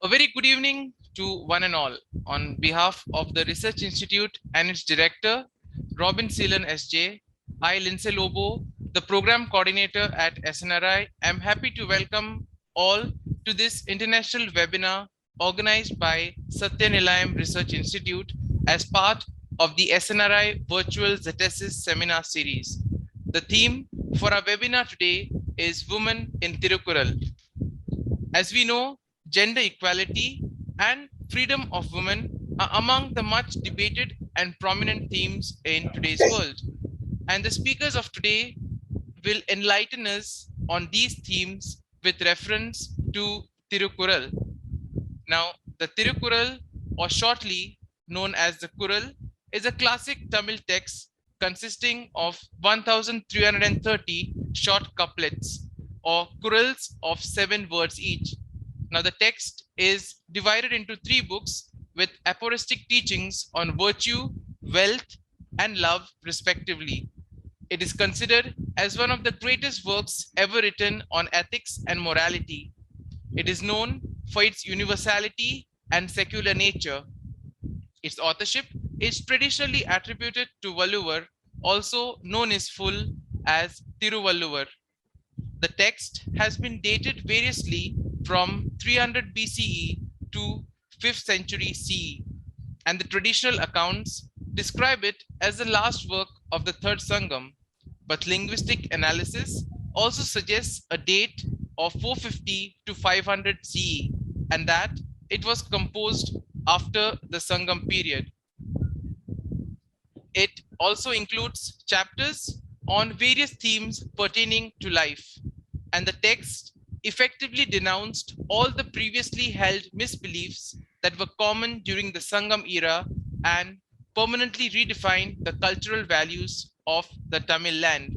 A very good evening to one and all. On behalf of the Research Institute and its director, Robin Seelan SJ, I, Lindsay Lobo, the program coordinator at SNRI, am happy to welcome all to this international webinar organized by Satya Nilayam Research Institute as part of the SNRI Virtual Zetesis Seminar Series. The theme for our webinar today is Women in Tirukkural. As we know, gender equality and freedom of women are among the much debated and prominent themes in today's world. And the speakers of today will enlighten us on these themes with reference to Tirukkural. Now, the Tirukkural, or shortly known as the Kural, is a classic Tamil text consisting of 1330 short couplets or kurals of 7 words each. Now, the text is divided into 3 books with aphoristic teachings on virtue, wealth, and love, respectively. It is considered as one of the greatest works ever written on ethics and morality. It is known for its universality and secular nature. Its authorship is traditionally attributed to Valluvar, also known in full as Tiruvalluvar. The text has been dated variously from 300 BCE to 5th century CE, and the traditional accounts describe it as the last work of the Third Sangam, but linguistic analysis also suggests a date of 450 to 500 CE, and that it was composed after the Sangam period. It also includes chapters on various themes pertaining to life, and the text effectively denounced all the previously held misbeliefs that were common during the Sangam era and permanently redefined the cultural values of the Tamil land.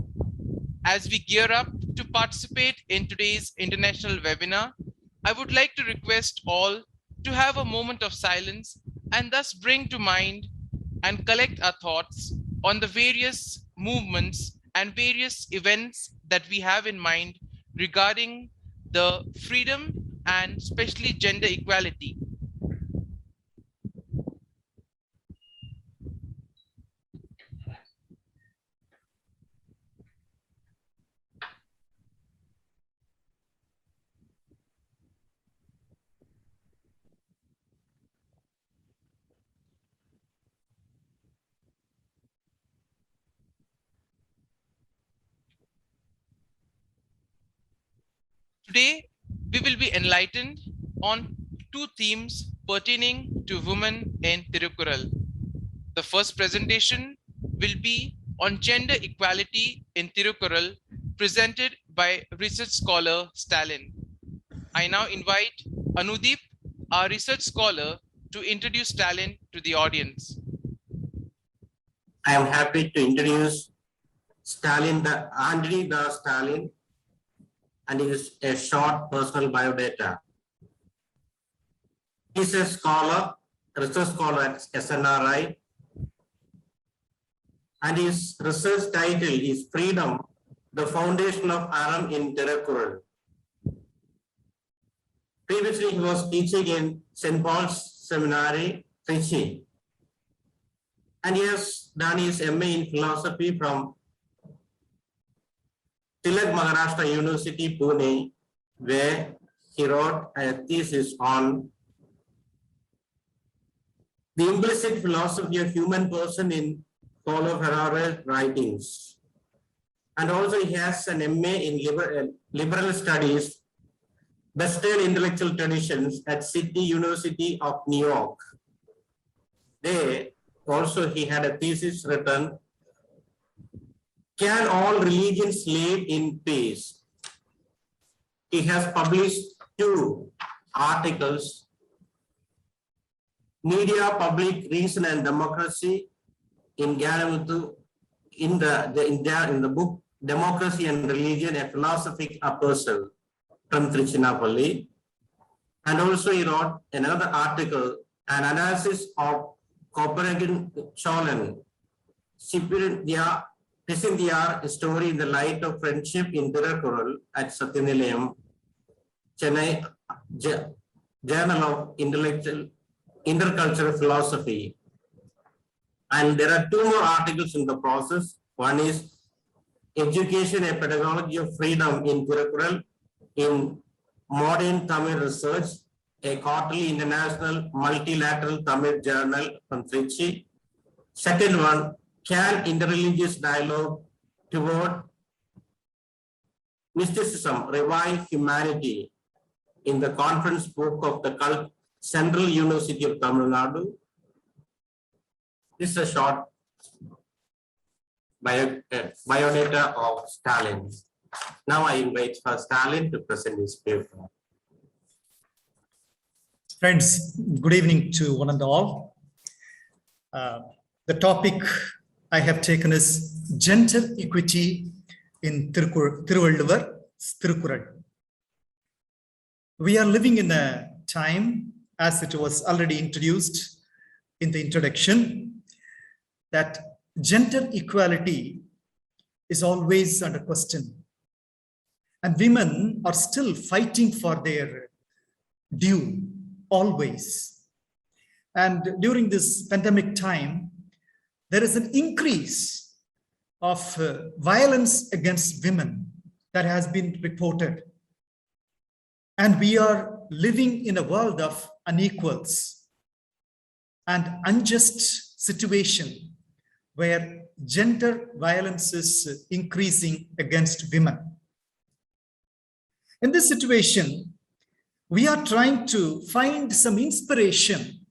As we gear up to participate in today's international webinar, I would like to request all to have a moment of silence and thus bring to mind and collect our thoughts on the various movements and various events that we have in mind regarding the freedom and especially gender equality. Today, we will be enlightened on 2 themes pertaining to women in Tirukkural. The first presentation will be on gender equality in Tirukkural, presented by research scholar Stalin. I now invite Anudeep, our research scholar, to introduce Stalin to the audience. I am happy to introduce Stalin, Andrei Stalin, and his a short personal biodata. He is a scholar, research scholar at SNRI, and his research title is Freedom, the Foundation of Aram in Tirukkural. Previously, he was teaching in St. Paul's Seminary, Trichy, and he has done his MA in philosophy from Tilak Maharashtra University, Pune, where he wrote a thesis on the implicit philosophy of human person in Paulo Ferreira's writings. And also he has an MA in liberal studies, Western intellectual traditions at City University of New York. There also he had a thesis written, Can all religions live in peace? He has published 2 articles, Media, Public Reason and Democracy in Gyanamuthu, in the book Democracy and Religion, a Philosophic Apostle from Trichinopoli. And also he wrote another article, an analysis of Copenhagen Cholan, Pisindiar, a story in the light of friendship in Tirukkural at Satya Nilayam, Chennai, Journal of Intercultural Philosophy. And there are 2 more articles in the process. One is Education, a Pedagogy of Freedom in Thirukkural in Modern Tamil Research, a quarterly international multilateral Tamil journal from Trichy. Second one, Can Interreligious Dialogue Toward Mysticism Revive Humanity, in the conference book of the Central University of Tamil Nadu. This is a short biodata of Stalin. Now I invite Stalin to present his paper. Friends, good evening to one and all. The topic I have taken is gender equity in Thiruvalluvar, Thirukkural. We are living in a time, as it was already introduced in the introduction, that gender equality is always under question. And women are still fighting for their due, always. And during this pandemic time, there is an increase of violence against women that has been reported. And we are living in a world of unequals and unjust situation where gender violence is increasing against women. In this situation, we are trying to find some inspiration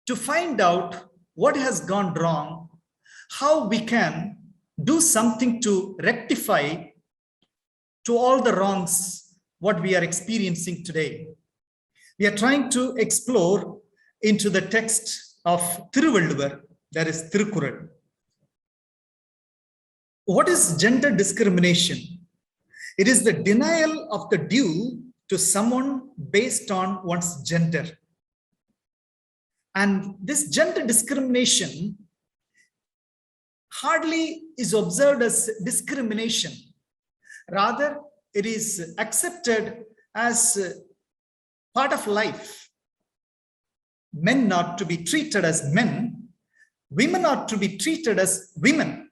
to find out what has gone wrong, how we can do something to rectify to all the wrongs what we are experiencing today. We are trying to explore into the text of Thiruvalluvar, that is Thirukkural. What is gender discrimination? It is the denial of the due to someone based on one's gender. And this gender discrimination hardly is observed as discrimination. Rather, it is accepted as part of life. Men are to be treated as men. Women are to be treated as women.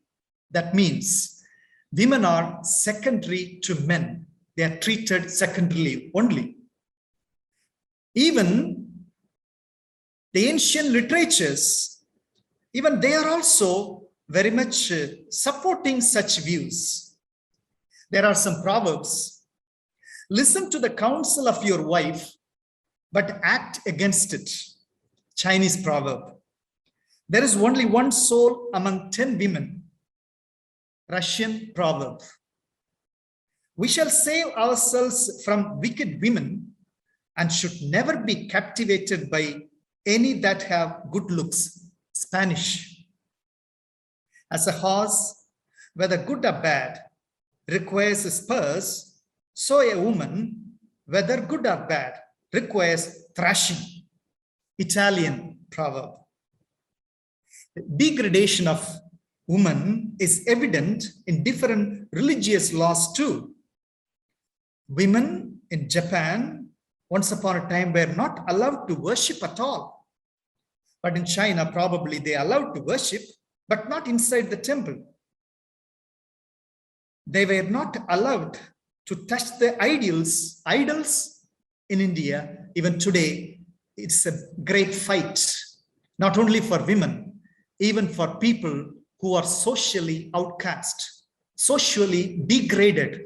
That means women are secondary to men. They are treated secondarily only. Even the ancient literatures, even they are also very much supporting such views. There are some proverbs. Listen to the counsel of your wife, but act against it. Chinese proverb. There is only one soul among 10 women. Russian proverb. We shall save ourselves from wicked women and should never be captivated by any that have good looks. Spanish. As a horse, whether good or bad, requires spurs, so a woman, whether good or bad, requires thrashing. Italian proverb. The degradation of woman is evident in different religious laws too. Women in Japan, once upon a time, were not allowed to worship at all. But in China, probably they are allowed to worship, but not inside the temple. They were not allowed to touch the idols in India. Even today, it's a great fight, not only for women, even for people who are socially outcast, socially degraded.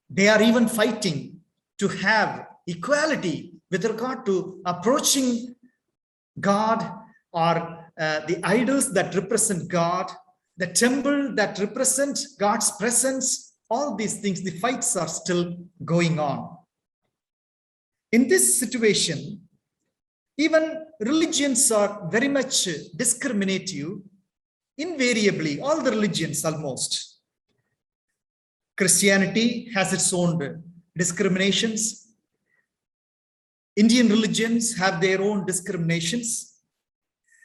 They are even fighting to have equality with regard to approaching God or the idols that represent God, the temple that represents God's presence. All these things, the fights are still going on. In this situation, even religions are very much discriminative. Invariably, all the religions almost. Christianity has its own discriminations. Indian religions have their own discriminations.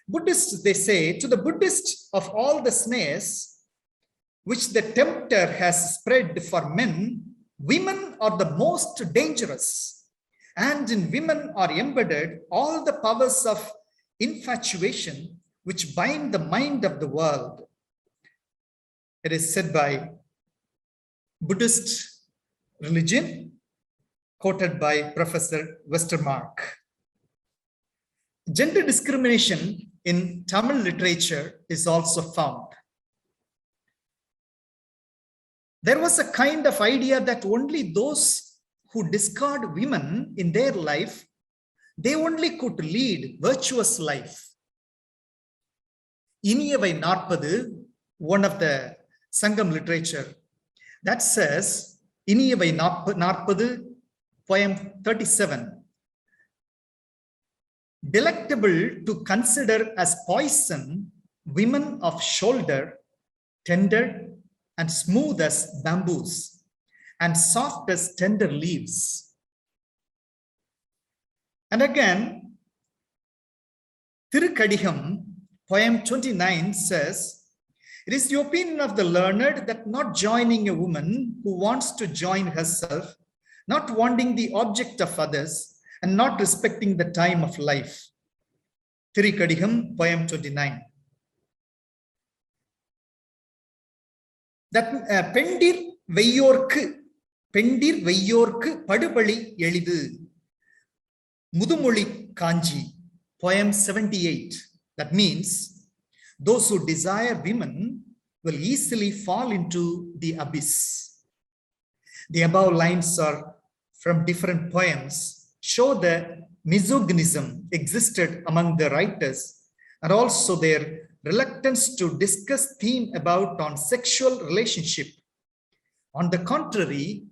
Buddhists, they say, to the Buddhist of all the snares which the tempter has spread for men, women are the most dangerous. And in women are embedded all the powers of infatuation which bind the mind of the world. It is said by Buddhist religion, quoted by Professor Westermarck. Gender discrimination in Tamil literature is also found. There was a kind of idea that only those who discard women in their life, they only could lead virtuous life. Iniyavai Narpadu, one of the Sangam literature, that says, Iniyavai Narpadu, poem 37, delectable to consider as poison women of shoulder, tender and smooth as bamboos, and soft as tender leaves. And again, Tirukadiham, poem 29 says, it is the opinion of the learned that not joining a woman who wants to join herself, not wanting the object of others, and not respecting the time of life. Tirukadiham, poem 29. That Pendir Veyyorku Padubali Elidu. Mudumoli Kanji, poem 78. That means those who desire women will easily fall into the abyss. The above lines are from different poems, show the misogynism existed among the writers and also their reluctance to discuss theme about on sexual relationship. On the contrary,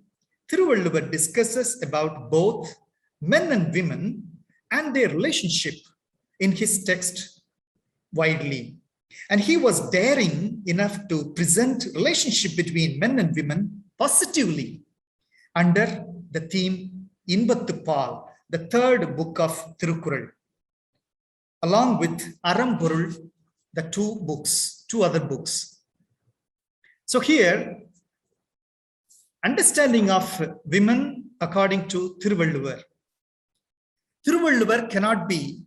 Thiruvalluvar discusses about both men and women and their relationship in his text widely. And he was daring enough to present relationship between men and women positively under the theme Inbathupal, the third book of Tirukkural, along with Aramporul, the two other books. So here, understanding of women according to Thiruvalluvar. Thiruvalluvar cannot be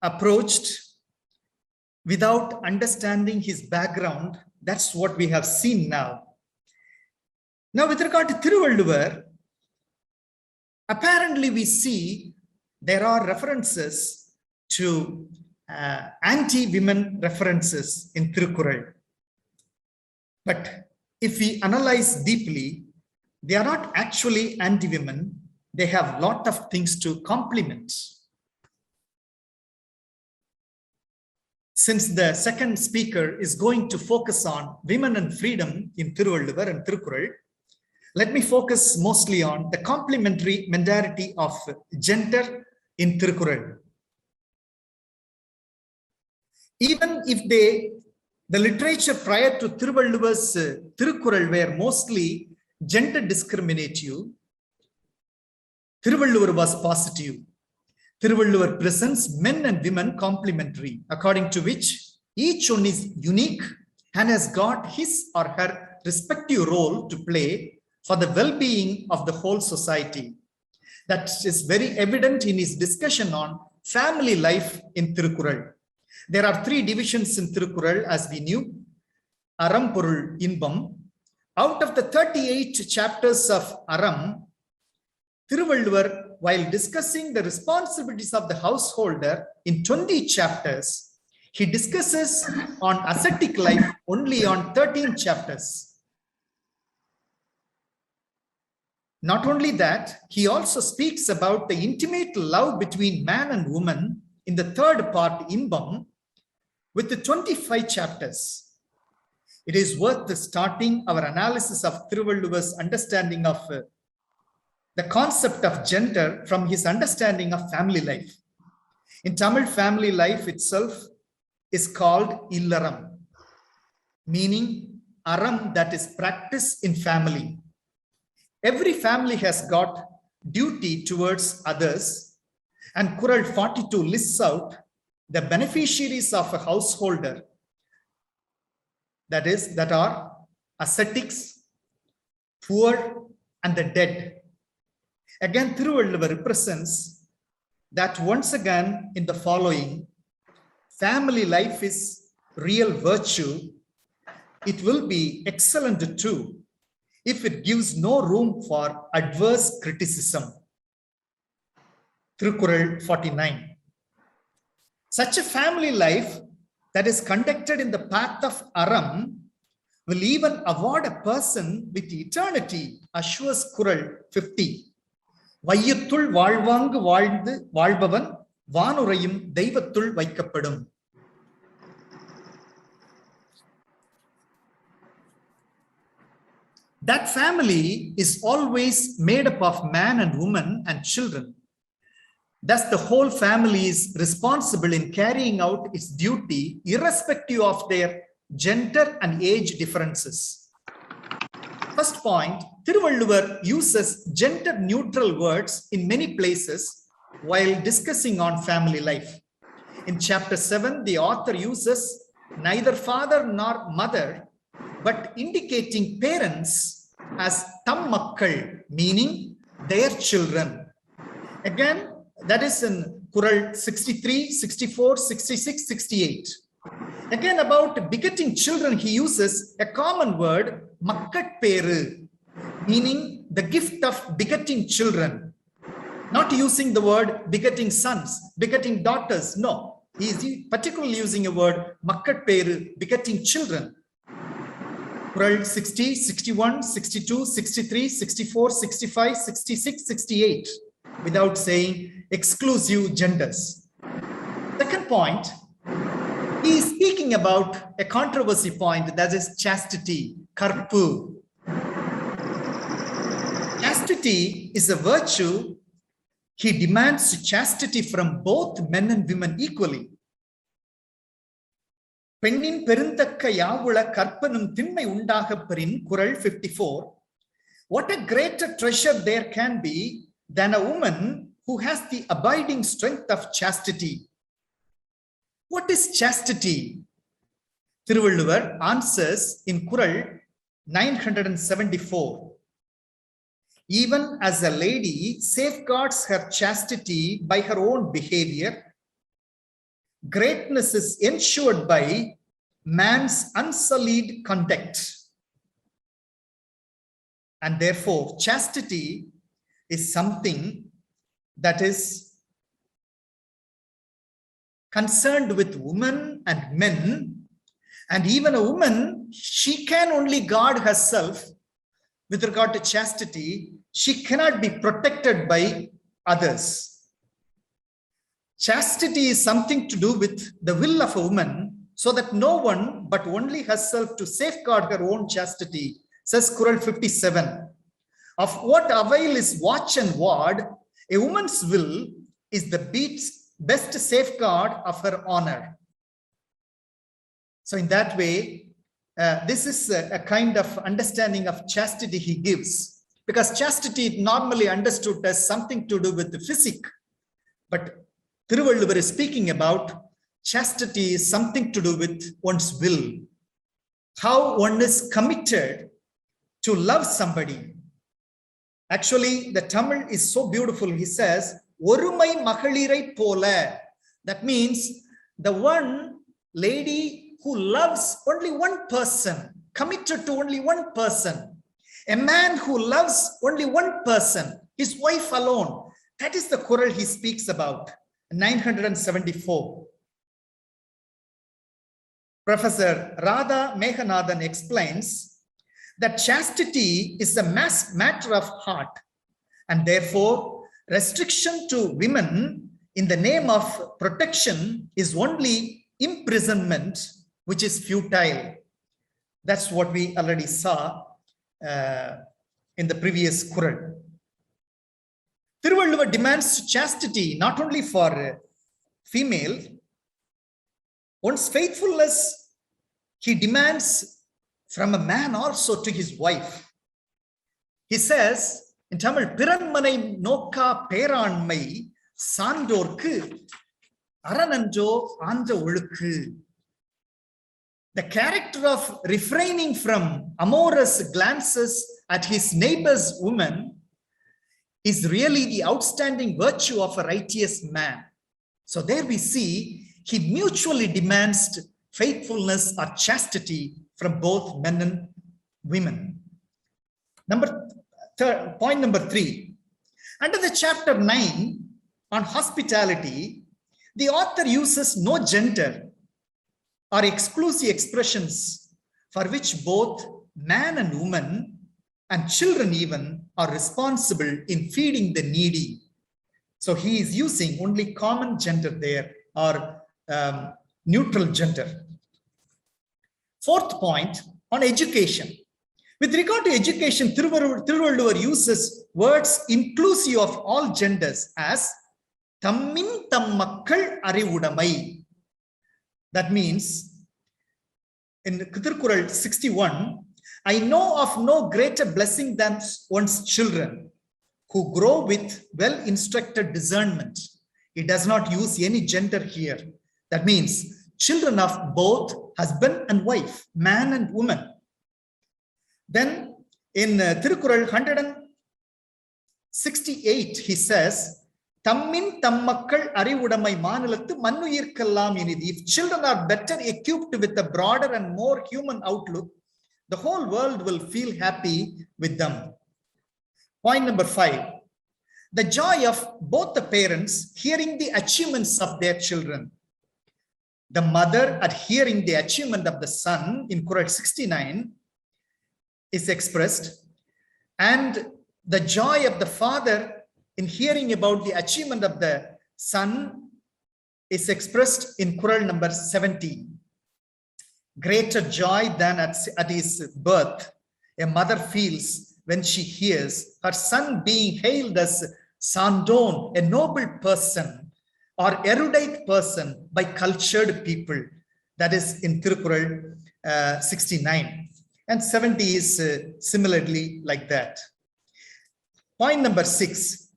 approached without understanding his background. That's what we have seen now. Now, with regard to Thiruvalluvar, apparently we see there are references to anti-women references in Tirukkural. But if we analyze deeply, they are not actually anti-women. They have a lot of things to complement. Since the second speaker is going to focus on women and freedom in Thiruvalluvar and Tirukkural, let me focus mostly on the complementary mentality of gender in Tirukkural. Even if the literature prior to Thiruvalluvar's Tirukkural were mostly gender discriminative, Thiruvalluvar was positive. Thiruvalluvar presents men and women complementary, according to which each one is unique and has got his or her respective role to play for the well-being of the whole society. That is very evident in his discussion on family life in Tirukkural. There are three divisions in Tirukkural, as we knew. Aram, Porul, Inbam. Out of the 38 chapters of Aram, Thiruvalluvar, while discussing the responsibilities of the householder in 20 chapters, he discusses on ascetic life only on 13 chapters. Not only that, he also speaks about the intimate love between man and woman in the third part, Inbam, with the 25 chapters. It is worth starting our analysis of Thiruvalluvar's understanding of the concept of gender from his understanding of family life. In Tamil, family life itself is called Illaram, meaning Aram, that is practiced in family. Every family has got duty towards others, and Kural 42 lists out the beneficiaries of a householder, that are ascetics, poor, and the dead. Again, Thiruvalluvar represents that once again in the following: family life is real virtue. It will be excellent too if it gives no room for adverse criticism. Thirukkural 49. Such a family life that is conducted in the path of Aram will even award a person with eternity, assures Kural 50. வையத்துள் வாழ்வாங்கு வாழ்ந்து வாழ்பவன் வானுரையும் தெய்வத்துள் வைக்கப்படும். That family is always made up of man and woman and children. Thus, the whole family is responsible in carrying out its duty, irrespective of their gender and age differences. First point, Thiruvalluvar uses gender-neutral words in many places while discussing on family life. In chapter 7, the author uses neither father nor mother, but indicating parents as tammakkal, meaning their children. Again, that is in Kural 63, 64, 66, 68. Again, about begetting children, he uses a common word, makkat peru, meaning the gift of begetting children. Not using the word begetting sons, begetting daughters. No, he is particularly using a word, makkat peru, begetting children. Kural 60, 61, 62, 63, 64, 65, 66, 68, without saying exclusive genders. Second point, he is speaking about a controversy point, that is chastity, karpu. Chastity is a virtue. He demands chastity from both men and women equally. பெண்ணின் பெருந்தக்க யாவுள கற்பனும் திண்மை உண்டாக பெறின் குறள் 54. What a greater treasure there can be than a woman who has the abiding strength of chastity. What is chastity? Thiruvalluvar answers in Kural 974. Even as a lady safeguards her chastity by her own behavior, greatness is ensured by man's unsullied conduct. And therefore, chastity is something that is concerned with women and men. And even a woman, she can only guard herself with regard to chastity. She cannot be protected by others. Chastity is something to do with the will of a woman, so that no one but only herself to safeguard her own chastity, says Kural 57. Of what avail is watch and ward? A woman's will is the best safeguard of her honor. So in that way, this is a kind of understanding of chastity he gives, because chastity is normally understood as something to do with the physique, but Thiruvalluvar is speaking about chastity is something to do with one's will, how one is committed to love somebody. Actually, the Tamil is so beautiful. He says, "Orumai magalirai pola." That means the one lady who loves only one person, committed to only one person. A man who loves only one person, his wife alone. That is the Kural he speaks about. 974. Professor Radha Meghanathan explains that chastity is a matter of heart, and therefore restriction to women in the name of protection is only imprisonment, which is futile. That's what we already saw in the previous Kural. Thiruvalluvar demands chastity not only for female, one's faithfulness he demands from a man also to his wife. He says in Tamil, "Piranmanai nokka peranmai sandorku arananjo anja olukku." The character of refraining from amorous glances at his neighbor's woman is really the outstanding virtue of a righteous man. So there we see he mutually demands faithfulness or chastity from both men and women. Point number 3. Under the chapter 9 on hospitality, the author uses no gender or exclusive expressions for which both man and woman and children even are responsible in feeding the needy. So he is using only common gender there, or neutral gender. 4th point on education. With regard to education, Thiruvalluvar uses words inclusive of all genders as tammin tammakkal arivudamai. That means in Thirukkural 61, I know of no greater blessing than one's children who grow with well-instructed discernment. It does not use any gender here. That means children of both husband and wife, man and woman. Then in Thirukkural 168, he says, Tammin tammakkal arivudamai maanilathu mannuyirkkellam inidhi. If children are better equipped with a broader and more human outlook, the whole world will feel happy with them. Point number 5. The joy of both the parents hearing the achievements of their children. The mother at hearing the achievement of the son in Quran 69 is expressed, and the joy of the father in hearing about the achievement of the son is expressed in Quran number 17. Greater joy than at his birth a mother feels when she hears her son being hailed as Sandon, a noble person or erudite person by cultured people. That is in Thirukkural 69. And 70 is similarly like that. Point number 6.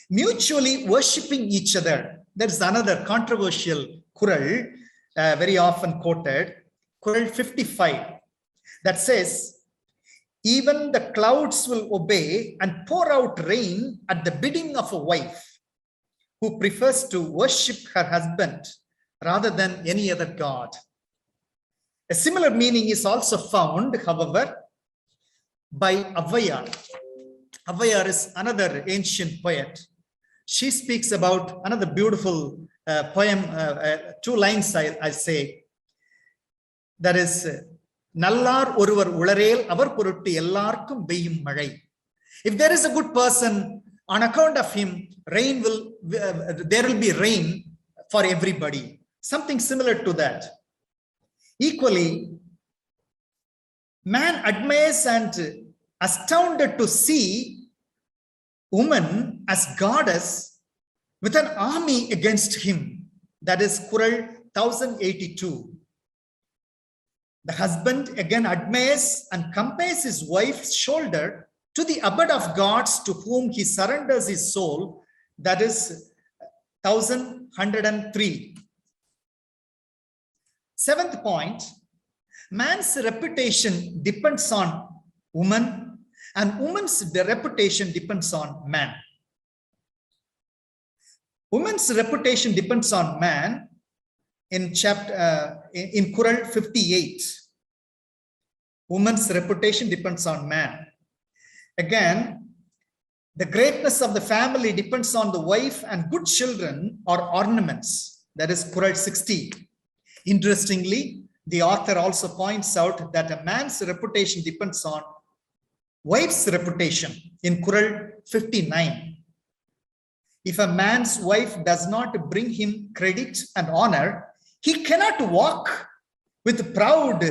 Mutually worshipping each other. There's another controversial Qural, very often quoted, Qural 55, that says, even the clouds will obey and pour out rain at the bidding of a wife who prefers to worship her husband rather than any other god. A similar meaning is also found, however, by Avvayar. Avvayar is another ancient poet. She speaks about another beautiful poem, 2 lines I'll say. That is, Nallar oruvar ularel avar poruttu ellarkum beyyum malai. If there is a good person, on account of him, there will be rain for everybody. Something similar to that. Equally, man admires and astounded to see woman as goddess with an army against him. That is Qural 1082. The husband again admires and compares his wife's shoulder to the abode of gods to whom he surrenders his soul. That is 1103. 7th point, man's reputation depends on woman and woman's reputation depends on man. Woman's reputation depends on man in Qural 58. Woman's reputation depends on man. Again, the greatness of the family depends on the wife and good children or ornaments. That is Qural 60. Interestingly, the author also points out that a man's reputation depends on wife's reputation in Qural 59. If a man's wife does not bring him credit and honor, he cannot walk with proud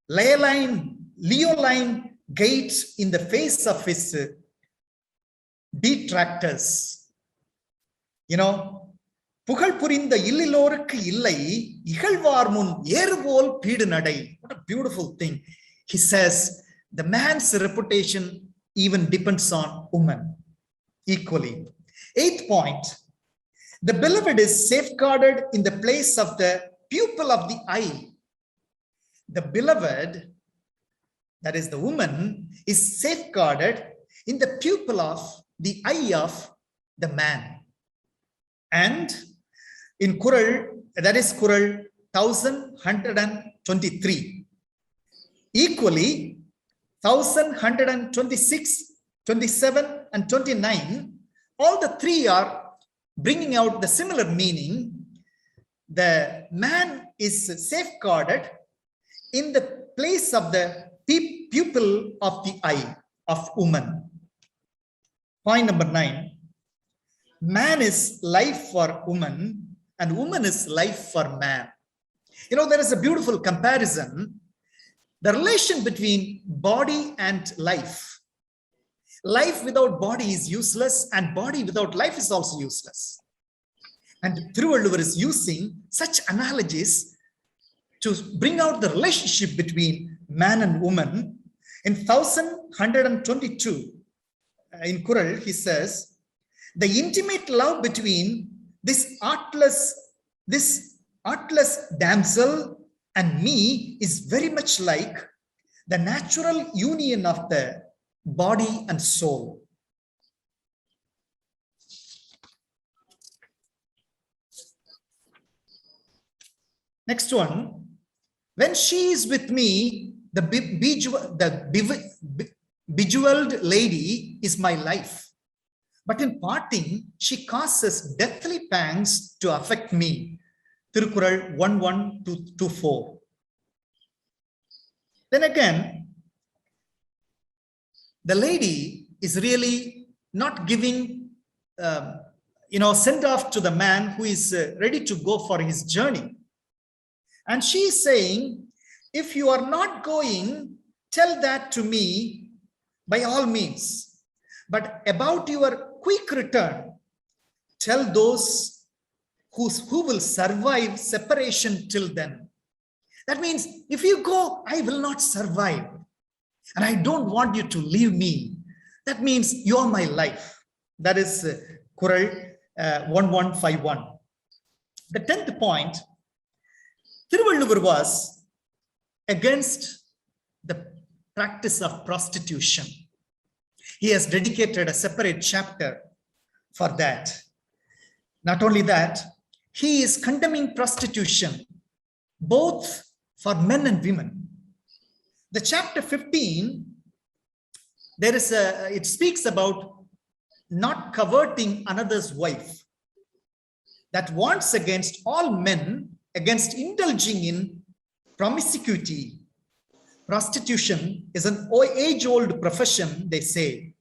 leoline gait in the face of his detractors. You know, புகழ் புரிந்த இல்லிலோருக்கு இல்லை இகழ்வார் முன் ஏறுபோல் bead நடை. What a beautiful thing. He says the man's reputation even depends on woman equally. 8th point, the beloved is safeguarded in the place of the pupil of the eye. The beloved, that is the woman, is safeguarded in the pupil of the eye of the man. And in Kural, that is Kural 1123, equally 1126, 27 and 29, all the three are bringing out the similar meaning. The man is safeguarded in the place of the pupil of the eye of woman. Point number 9, man is life for woman and woman is life for man. You know, there is a beautiful comparison. The relation between body and life. Life without body is useless and body without life is also useless. And Thiruvalluvar is using such analogies to bring out the relationship between man and woman. In 1122, in Kural, he says, the intimate love between this artless damsel and me is very much like the natural union of the body and soul. Next one, when she is with me, the bejeweled lady is my life. But in parting, she causes deathly pangs to affect me. Thirukural 1124. Then again, the lady is really not giving, send off to the man who is ready to go for his journey. And she is saying, if you are not going, tell that to me by all means. But about your quick return, tell those who will survive separation till then. That means if you go, I will not survive. And I don't want you to leave me. That means you are my life. That is Kural 1151. The 10th point, Thiruvalluvar was against the practice of prostitution. He has dedicated a separate chapter for that. Not only that, he is condemning prostitution, both for men and women. The chapter 15, it speaks about not coveting another's wife. That warns against all men against indulging in promiscuity. Prostitution is an age-old profession, they say.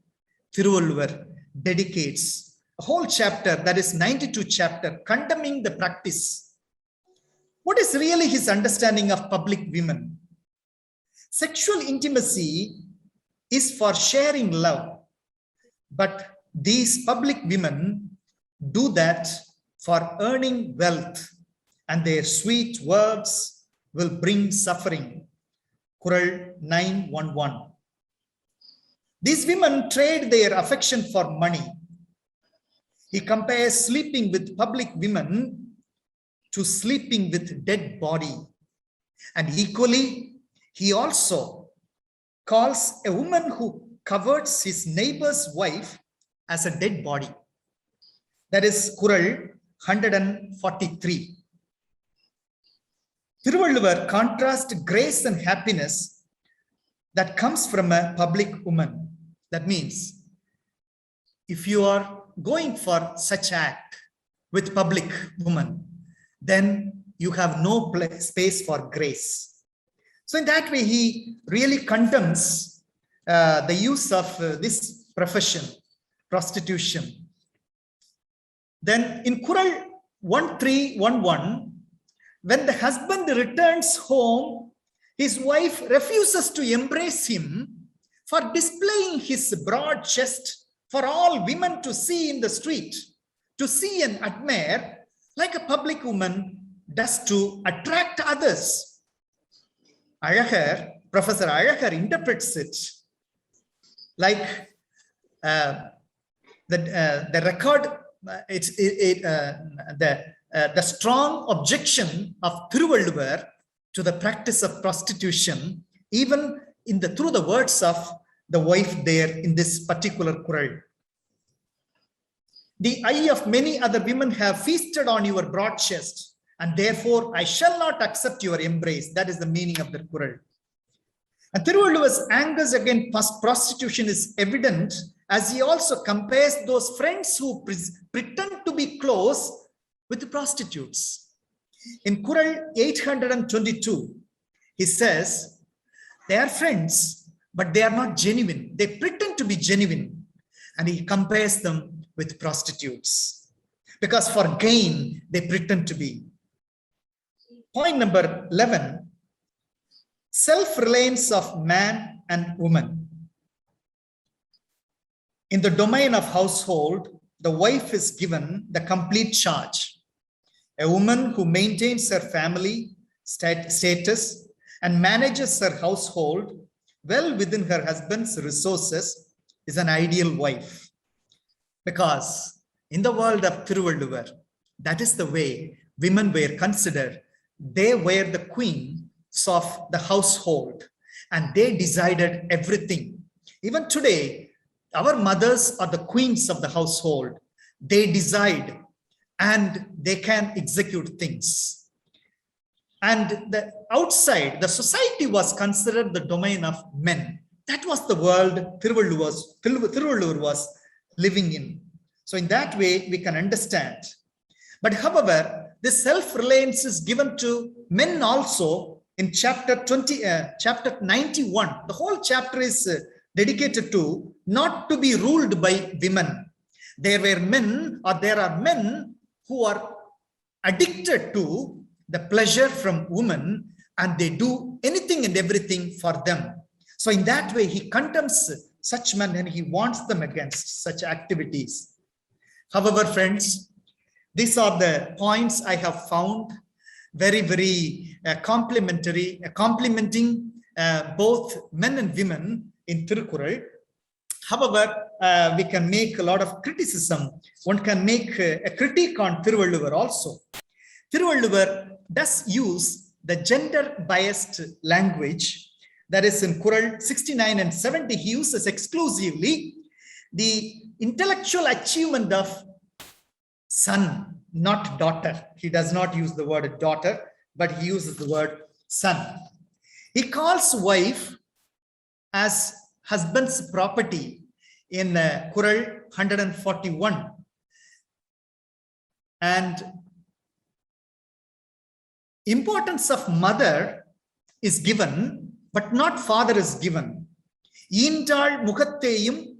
Thiruvalluvar dedicates a whole chapter, that is 92 chapter, condemning the practice. What is really his understanding of public women? Sexual intimacy is for sharing love, but these public women do that for earning wealth, and their sweet words will bring suffering. Kural 911. These women trade their affection for money. He compares sleeping with public women to sleeping with dead body. And equally, he also calls a woman who covets his neighbor's wife as a dead body. That is Kural 143. Thiruvalluvar contrasts grace and happiness that comes from a public woman. That means, if you are going for such act with public woman, then you have no space for grace. So in that way, he really condemns the use of this profession, prostitution. Then in Kural 1311, when the husband returns home, his wife refuses to embrace him for displaying his broad chest for all women to see in the street, to see and admire, like a public woman does to attract others. Professor Ayakar interprets it like the record, the strong objection of Thiruvalluvar to the practice of prostitution, even through the words of the wife there in this particular Kural. The eye of many other women have feasted on your broad chest, and therefore I shall not accept your embrace. That is the meaning of the Kural. And Thiruvalluvar's anger against prostitution is evident as he also compares those friends who pretend to be close with the prostitutes. In Kural 822, he says, they are friends, but they are not genuine. They pretend to be genuine. And he compares them with prostitutes. Because for gain, they pretend to be. Point number 11, self-reliance of man and woman. In the domain of household, the wife is given the complete charge. A woman who maintains her family status and manages her household well within her husband's resources is an ideal wife. Because in the world of Thiruvalluvar, that is the way women were considered. They were the queens of the household and they decided everything. Even today, our mothers are the queens of the household. They decide and they can execute things. And the outside, the society was considered the domain of men. That was the world Thiruvalluvar was living in. So in that way, we can understand. But however, this self-reliance is given to men also in chapter 91. The whole chapter is dedicated to not to be ruled by women. There are men who are addicted to the pleasure from women and they do anything and everything for them. So in that way, he condemns such men and he warns them against such activities. However, friends, these are the points I have found very complimenting both men and women in Thirukkural. However, we can make a lot of criticism. One can make a critique on Thiruvalluvar also. Thiruvalluvar does use the gender-biased language. That is in Kural 69 and 70, he uses exclusively the intellectual achievement of son, not daughter. He does not use the word daughter, but he uses the word son. He calls wife as husband's property in Kural 141. And importance of mother is given, but not father is given. Eental mugatteyum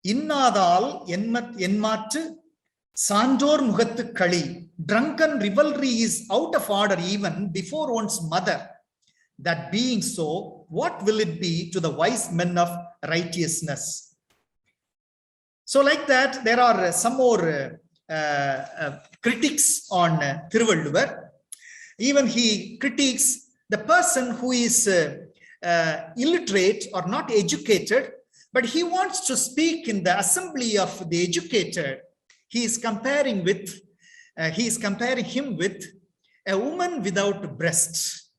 innadal enmattu Sandor mugattu kali. Drunken rivalry is out of order even before one's mother. That being so, what will it be to the wise men of righteousness? So like that, there are some more critics on Thiruvalluvar. Even he critiques the person who is illiterate or not educated, but he wants to speak in the assembly of the educated. He is comparing him with a woman without breasts.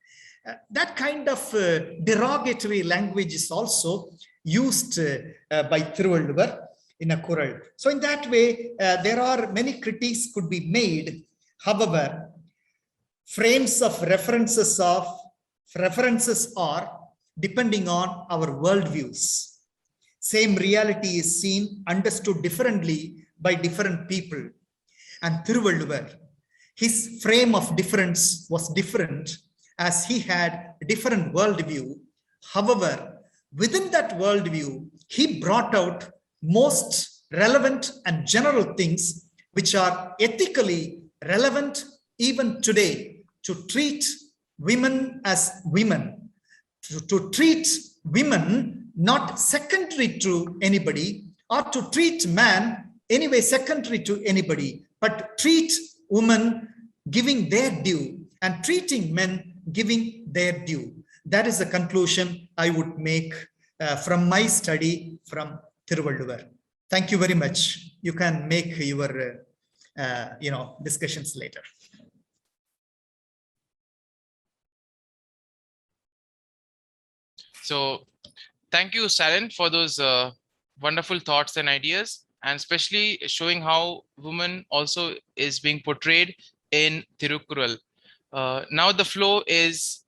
That kind of derogatory language is also used by Thiruvalluvar in a Kural. So in that way, there are many critiques could be made. However, frames of references are depending on our worldviews. Same reality is seen, understood differently by different people. And Thiruvalluvar, his frame of difference was different as he had a different worldview. However, within that worldview, he brought out most relevant and general things which are ethically relevant even today, to treat women as women, to treat women not secondary to anybody, or to treat man anyway secondary to anybody, but treat women giving their due and treating men giving their due. That is the conclusion I would make from my study from Thiruvalluvar. Thank you very much. You can make your discussions later. So thank you, Salen, for those wonderful thoughts and ideas. and especially showing how woman also is being portrayed in Tirukkural. Now the floor is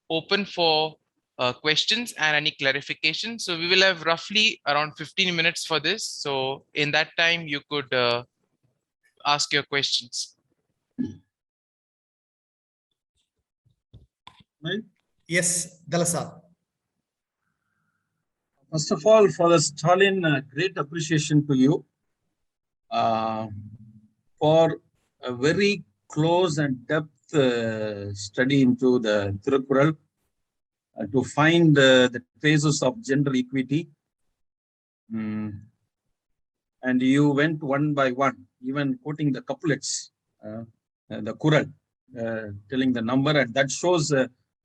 open for questions and any clarification. So we will have roughly around 15 minutes for this. So in that time, you could ask your questions. Right? Yes, Dalasa. First of all, for the Stalin, great appreciation to you for a very close and depth study into the Tirukkural to find the traces of gender equity. And you went one by one, even quoting the couplets, the Kural, telling the number, and that shows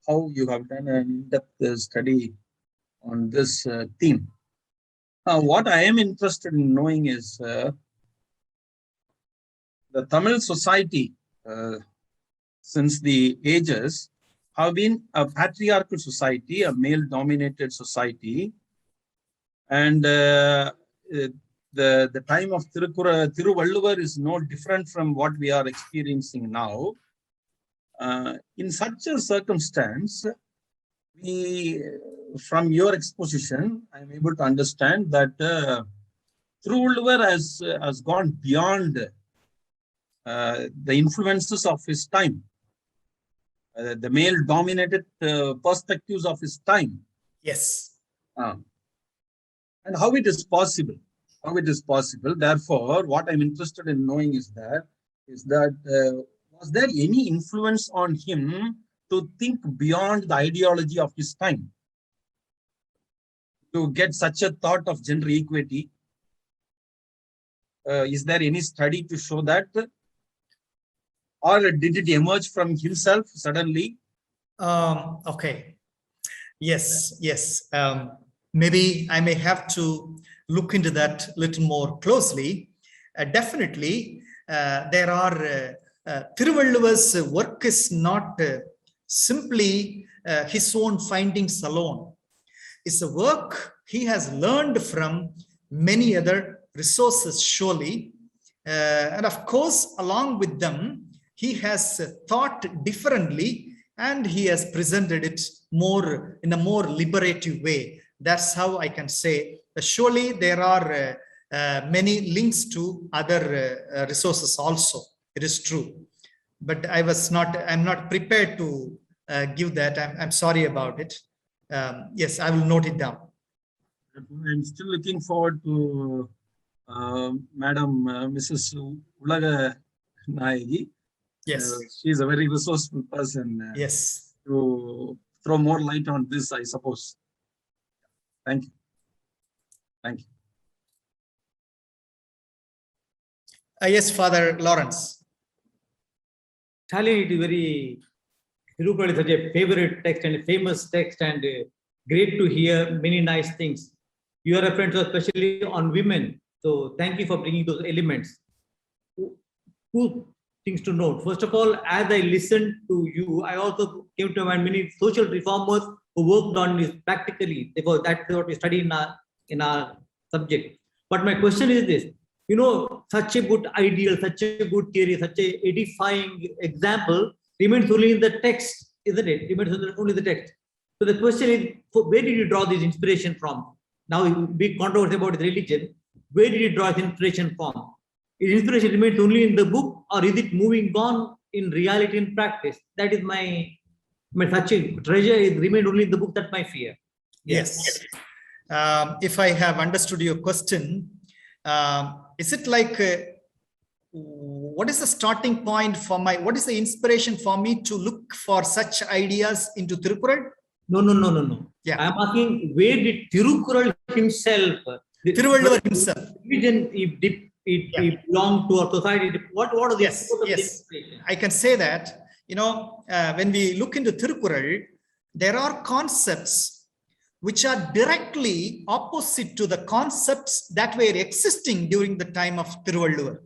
how you have done an in-depth study on this theme. What I am interested in knowing is the Tamil society, since the ages, have been a patriarchal society, a male-dominated society, and the time of Tiruvalluvar is no different from what we are experiencing now. In such a circumstance, from your exposition, I am able to understand that Tiruvalluvar has gone beyond the influences of his time, the male-dominated perspectives of his time. Yes. And how it is possible. How it is possible. Therefore, what I'm interested in knowing is that was there any influence on him to think beyond the ideology of his time, to get such a thought of gender equity? Is there any study to show that? Or did it emerge from himself suddenly? Okay. Yes, yes. Maybe I may have to look into that a little more closely. Definitely, there are Tiruvalluvar's work is not simply his own findings alone. It's a work he has learned from many other resources, surely. And of course, along with them, he has thought differently and he has presented it more in a more liberative way. That's how I can say. Surely there are many links to other resources also. It is true. But I'm not prepared to give that. I'm sorry about it. Yes, I will note it down. I'm still looking forward to Madam Mrs. Ulaga Nayagi. Yes. She's a very resourceful person. Yes. To throw more light on this, I suppose. Thank you. Thank you. Yes, Father Lawrence. Stalin, it is very, Tirukkural is such a favorite text and a famous text, and great to hear many nice things. Your reference was especially on women. So thank you for bringing those elements. Two things to note. First of all, as I listened to you, I also came to mind many social reformers who worked on this practically. Therefore, that's what we study in our subject. But my question is this: you know, such a good ideal, such a good theory, such a edifying example remains only in the text, isn't it? Remains only in the text. So the question is, where did you draw this inspiration from? Now, big controversy about religion. Where did you draw this inspiration from? Is inspiration remains only in the book, or is it moving on in reality and practice? That is my such a treasure is remained only in the book. That's my fear. Yes. If I have understood your question, is it like what is the starting point for what is the inspiration for me to look for such ideas into Tirukkural? No. Yeah. I'm asking, where did Tirukkural himself, Tiruvalluvar himself, religion, it belonged to our society? What are the yes, I can say that, you know, when we look into Tirukkural, there are concepts which are directly opposite to the concepts that were existing during the time of Tiruvalluvar.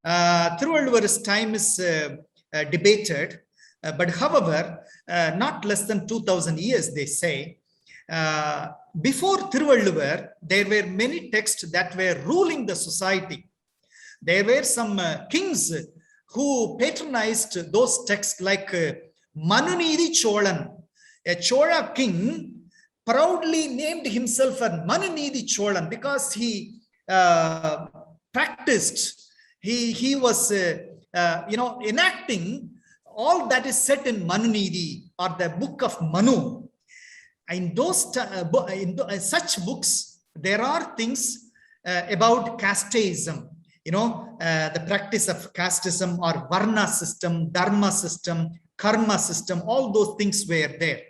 Tiruvalluvar's time is debated, but however, not less than 2000 years, they say. before Thiruvalluvar, there were many texts that were ruling the society. There were some kings who patronized those texts, like Manunidi Cholan, a Chola king proudly named himself as Manunidi Cholan because he practiced, he was enacting all that is set in Manunidi, or the book of Manu. In those such books, there are things about casteism, the practice of casteism or varna system, dharma system, karma system, all those things were there.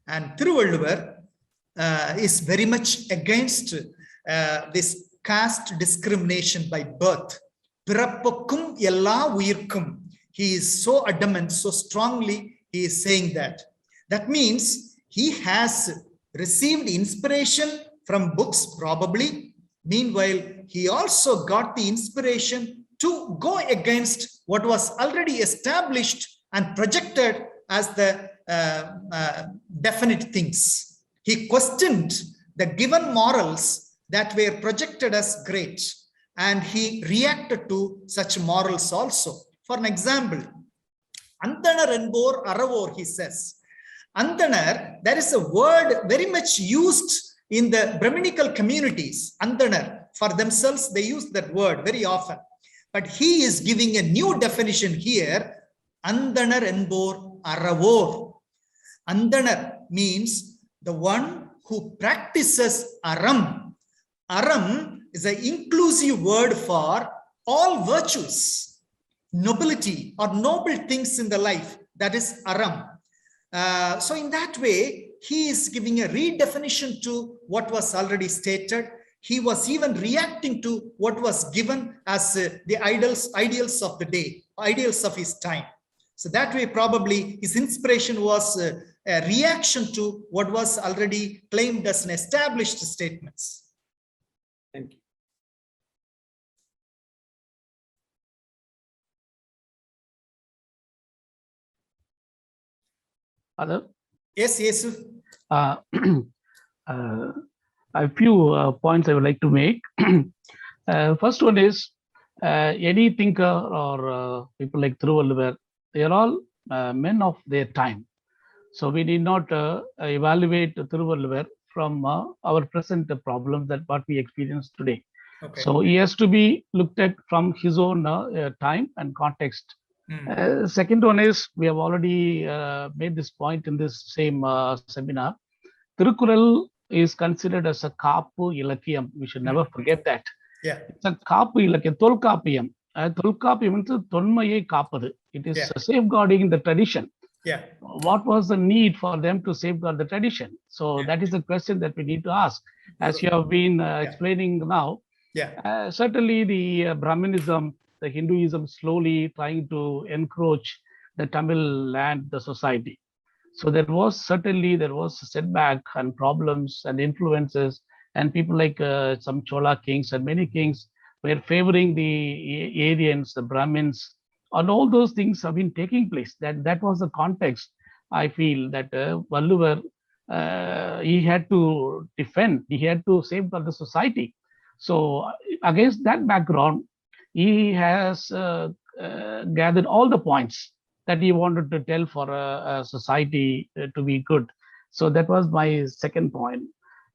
And Thiruvalluvar is very much against this caste discrimination by birth. Pirappukum ella uyirkum. He is so adamant, so strongly, he is saying that. That means he has received inspiration from books, probably. Meanwhile, he also got the inspiration to go against what was already established and projected as the definite things. He questioned the given morals that were projected as great, and he reacted to such morals also. For an example, Andanar Enbor Aravor, he says. Andanar, there is a word very much used in the Brahminical communities. Andanar, for themselves, they use that word very often. But he is giving a new definition here. Andanar Enbor Aravor. Andanar means the one who practices aram. Aram is an inclusive word for all virtues, nobility or noble things in the life. That is aram. So in that way, he is giving a redefinition to what was already stated. He was even reacting to what was given as the ideals of the day, ideals of his time. So that way, probably his inspiration was a reaction to what was already claimed as an established statements. Thank you. Other? Yes, yes. Uh, a few points I would like to make. First one is any thinker or people like Thiruvalluvar, they are all men of their time. So we need not evaluate Thiruvalluvar from our present problems that what we experience today. Okay. So he has to be looked at from his own time and context. Second one is, we have already made this point in this same seminar. Thirukkural is considered as a Kapu Ilakkiyam. We should never forget that. Yeah. It's a Kapu Ilakkiyam, Tolkappiyam. Tolkappiyam means Tonmaye Kappadu. It is safeguarding the tradition. Yeah. What was the need for them to safeguard the tradition? So that is the question that we need to ask. As you have been explaining now, certainly the Brahminism, the Hinduism slowly trying to encroach the Tamil land, the society. So there was a setback and problems and influences, and people like some Chola kings and many kings were favoring the Aryans, the Brahmins, and all those things have been taking place. That was the context. I feel that Valluvar, he had to defend, he had to safeguard the society. So against that background, he has gathered all the points that he wanted to tell for a society to be good. So that was my second point.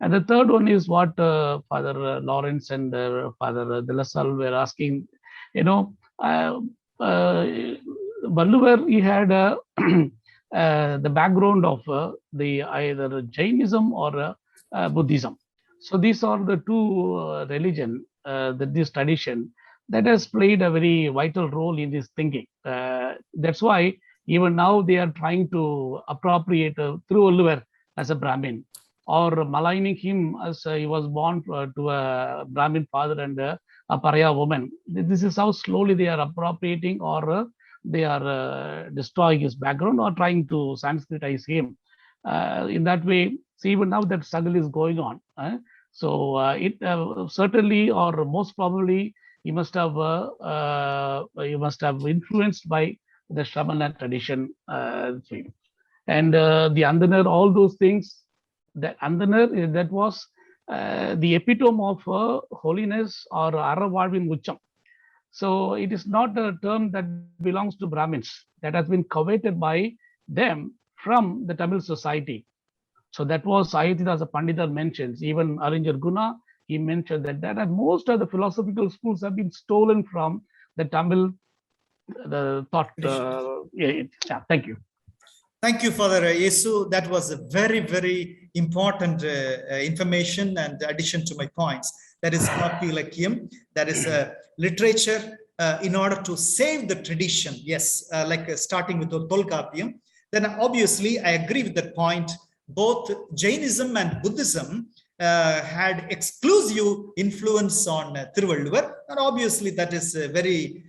And the third one is what Father Lawrence and Father De La Salle were asking. Valluvar, he had the background of the either Jainism or Buddhism. So these are the two religion, this tradition that has played a very vital role in this thinking. That's why even now they are trying to appropriate Thiruvalluvar as a Brahmin, or maligning him as he was born to a Brahmin father and a Pariah woman. This is how slowly they are appropriating, or they are destroying his background, or trying to Sanskritize him. In that way, see, even now that struggle is going on. So it certainly, or most probably, you must have influenced by the Shramana tradition, and the Andanar, all those things. That Andanar, that was the epitome of holiness or Aravalvin Ucham. So it is not a term that belongs to Brahmins, that has been coveted by them from the Tamil society. So that was Ayatidasa Pandita mentions, even Arinjar Guna, he mentioned that most of the philosophical schools have been stolen from the Tamil the thought. Thank you. Thank you, Father Yesu. That was a very, very important information and addition to my points. That is Kapilakyam. That is literature in order to save the tradition. Yes, starting with Tolkappiyam. Then obviously, I agree with that point. Both Jainism and Buddhism had exclusive influence on Thiruvalluvar. And obviously, that is very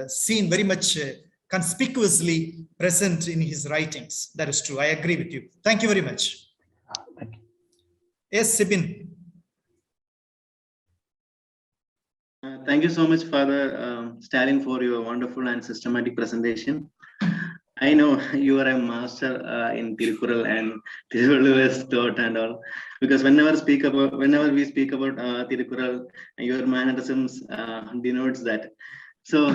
seen very much conspicuously present in his writings. That is true. I agree with you. Thank you very much. Thank you. Yes, Sibin. Thank you so much, Father Stalin, for your wonderful and systematic presentation. I know you are a master in Tirukkural and Thiruvalluvar's thought and all, because whenever we speak about Tirukkural, your mannerisms denotes that. So,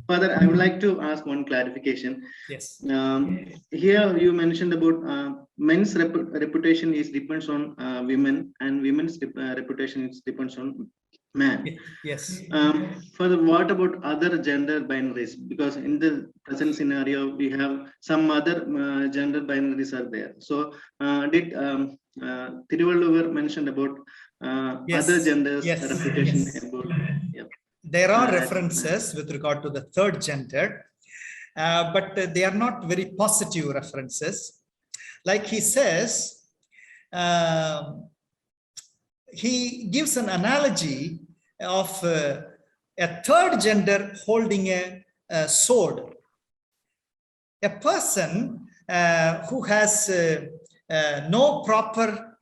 Father, I would like to ask one clarification. Yes. Here you mentioned about men's reputation is depends on women, and women's reputation is depends on man. Yes. Further, what about other gender binaries? Because in the present scenario, we have some other gender binaries are there. So, did Thiruvalluvar mentioned about other genders reputation? About, yeah. There are references with regard to the third gender, but they are not very positive references. Like he says, he gives an analogy of a third gender holding a sword. A person who has no proper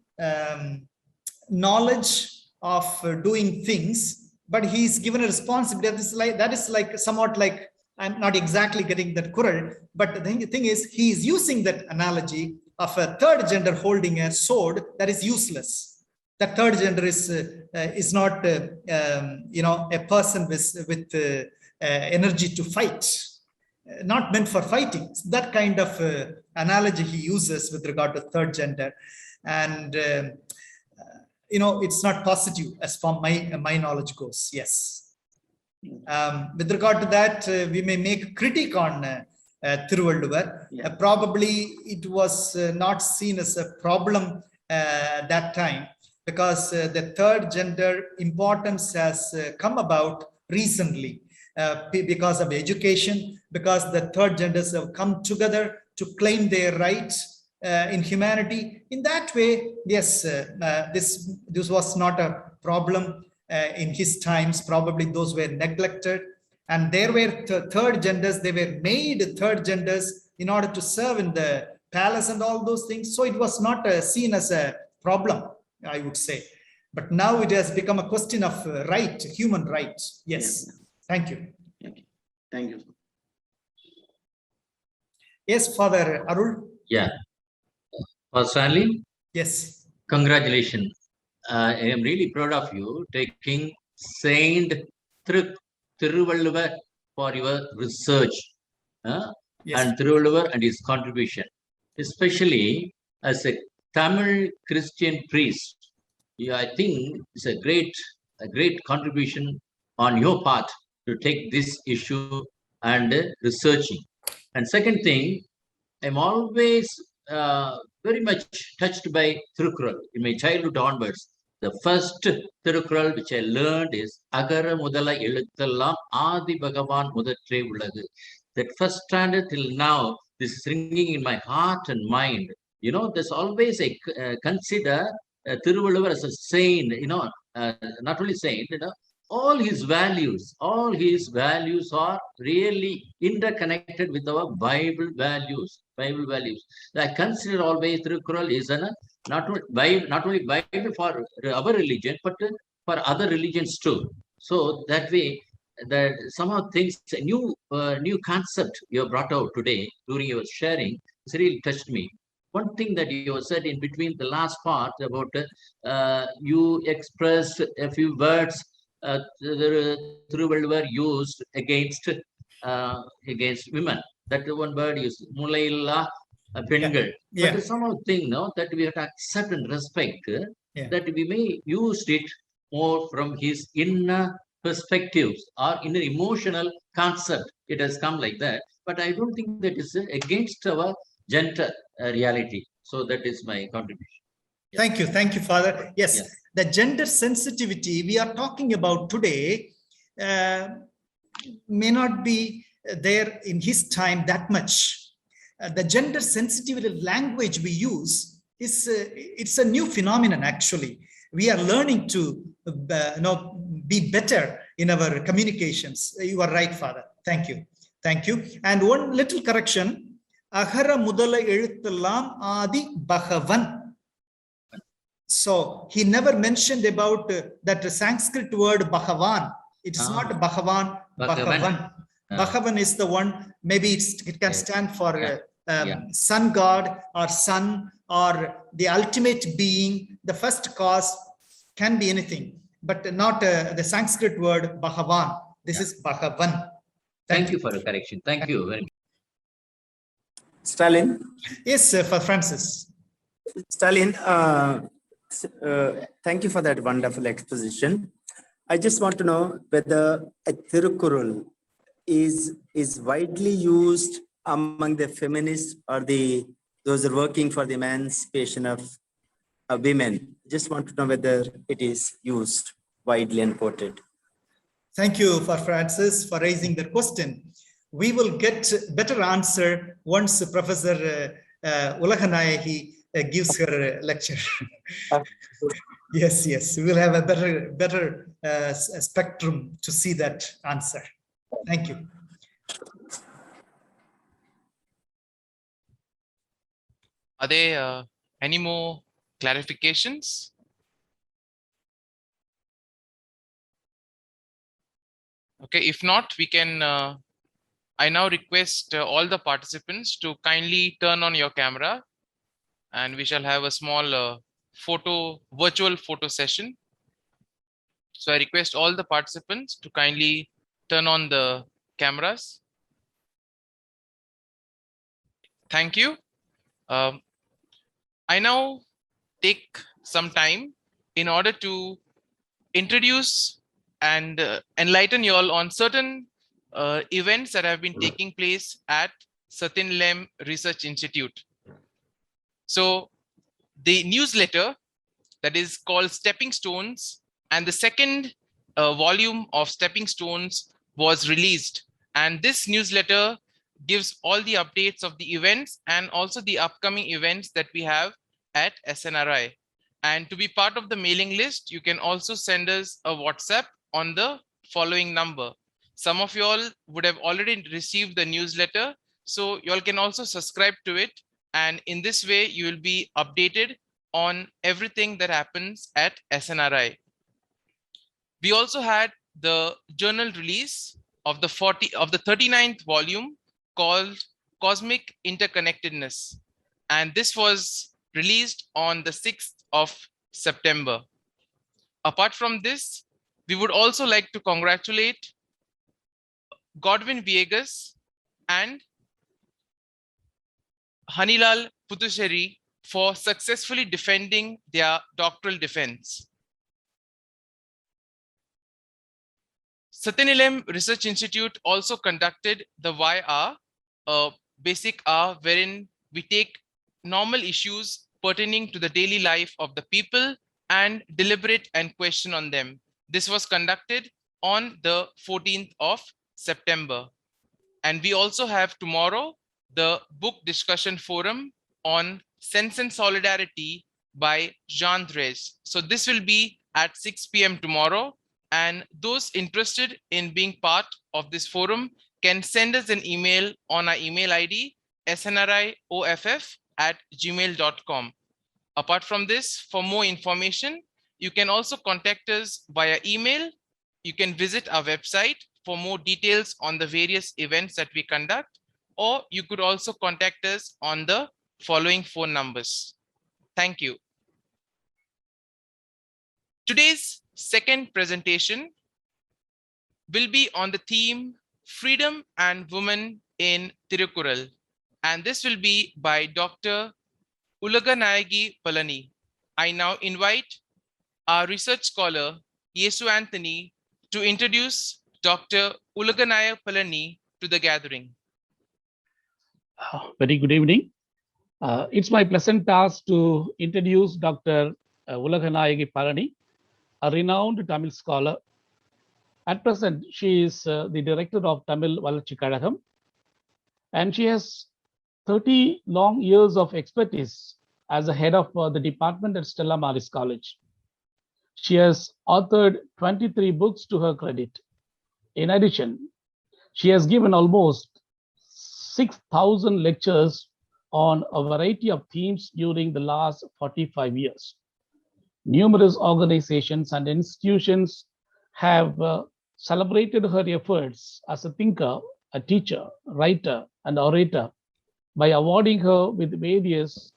knowledge of doing things, but he is given a responsibility. That is like somewhat like, I'm not exactly getting that Quran, but the thing is, he is using that analogy of a third gender holding a sword that is useless. That third gender is not a person with energy to fight, not meant for fighting. That kind of analogy he uses with regard to third gender, and it's not positive as far my knowledge goes. Yes. With regard to that, we may make a critique on Thiruvalluvar. Yeah. Probably it was not seen as a problem that time, because the third gender importance has come about recently because of education, because the third genders have come together to claim their rights in humanity. In that way, yes, this was not a problem in his times. Probably those were neglected, and there were third genders. They were made third genders in order to serve in the palace and all those things. So it was not seen as a problem, I would say. But now it has become a question of right, human rights. Yes. Yeah. Thank you. Thank you. Yes, Father Arul. Yeah. Father Stanley, Yes. congratulations. I am really proud of you taking Saint Thiruvalluvar for your research Yes. and Thiruvalluvar and his contribution, especially as a Tamil Christian priest. Yeah, I think it's a great contribution on your part to take this issue and researching. And second thing, I'm always very much touched by Thirukkural in my childhood onwards. The first Thirukkural which I learned is Agara Mudala Eluthallam Adi Bhagavan Mudathre Ulladu. That first standard till now, this is ringing in my heart and mind. There's always a consider Thiruvalluvar as a saint, not only saint, all his values are really interconnected with our Bible values. I consider always Thirukkural is not only Bible for our religion, but for other religions too. So that way, that some of things, a new concept you have brought out today during your sharing, it's really touched me. one thing that you said in between the last part about you expressed a few words Thiruvalluvar used against women. That one word used, Mulailla Pengal. Yeah. But somehow think now that we have to accept and respect that we may use it more from his inner perspectives or inner emotional concept. It has come like that. But I don't think that is against our gender reality. So that is my contribution. Thank you. Thank you, Father. Yes, the gender sensitivity we are talking about today may not be there in his time that much. The gender sensitivity language we use is it's a new phenomenon. Actually, we are learning to be better in our communications. You are right, Father. Thank you. Thank you. And one little correction: Ahara mudala eluthallam adi Bhagavan. So he never mentioned about that Sanskrit word Bhagavan. It is not Bhagavan, Bhagavan. Bhagavan is the one, maybe it can stand for sun god or sun or the ultimate being. The first cause can be anything, but not the Sanskrit word Bhagavan. This is Bhagavan. Thank you for the correction. Thank you very much. Stalin? Yes, for Francis. Stalin, thank you for that wonderful exposition. I just want to know whether a Thirukkural is widely used among the feminists or those who are working for the emancipation of women. Just want to know whether it is used widely and quoted. Thank you for Francis for raising the question. We will get better answer once Professor Ulaganayaki gives her lecture. Yes, we will have a better spectrum to see that answer. Thank you. Are there any more clarifications? Okay, if not, we can, I now request all the participants to kindly turn on your camera and we shall have a small virtual photo session. So I request all the participants to kindly turn on the cameras. Thank you. I now take some time in order to introduce and enlighten you all on certain events that have been taking place at Satin Lem Research Institute. So the newsletter that is called Stepping Stones and the second volume of Stepping Stones was released. And this newsletter gives all the updates of the events and also the upcoming events that we have at SNRI. And to be part of the mailing list, you can also send us a WhatsApp on the following number. Some of you all would have already received the newsletter, so you all can also subscribe to it. And in this way, you will be updated on everything that happens at SNRI. We also had the journal release of the 39th volume called Cosmic Interconnectedness. And this was released on the 6th of September. Apart from this, we would also like to congratulate Godwin Viegas and Hanilal Puthuseri for successfully defending their doctoral defense. Satinilem Research Institute also conducted the YR, a basic R, wherein we take normal issues pertaining to the daily life of the people and deliberate and question on them. This was conducted on the 14th of September. And we also have tomorrow the book discussion forum on Sense and Solidarity by Jean Drèze. So this will be at 6 p.m. tomorrow. And those interested in being part of this forum can send us an email on our email ID, snrioff@gmail.com. Apart from this, for more information, you can also contact us via email. You can visit our website for more details on the various events that we conduct, or you could also contact us on the following phone numbers. Thank you. Today's second presentation will be on the theme Freedom and Women in Tirukkural, and this will be by Dr. Ulaganayagi Palani. I now invite our research scholar, Yesu Anthony, to introduce Dr. Ulaganayagi Palani to the gathering. Very good evening. It's my pleasant task to introduce Dr. Ulaganayagi Palani, a renowned Tamil scholar. At present, she is the director of Tamil Valarchi Kazhagam, and she has 30 long years of expertise as the head of the department at Stella Maris College. She has authored 23 books to her credit. In addition, she has given almost 6,000 lectures on a variety of themes during the last 45 years. Numerous organizations and institutions have celebrated her efforts as a thinker, a teacher, writer, and orator by awarding her with various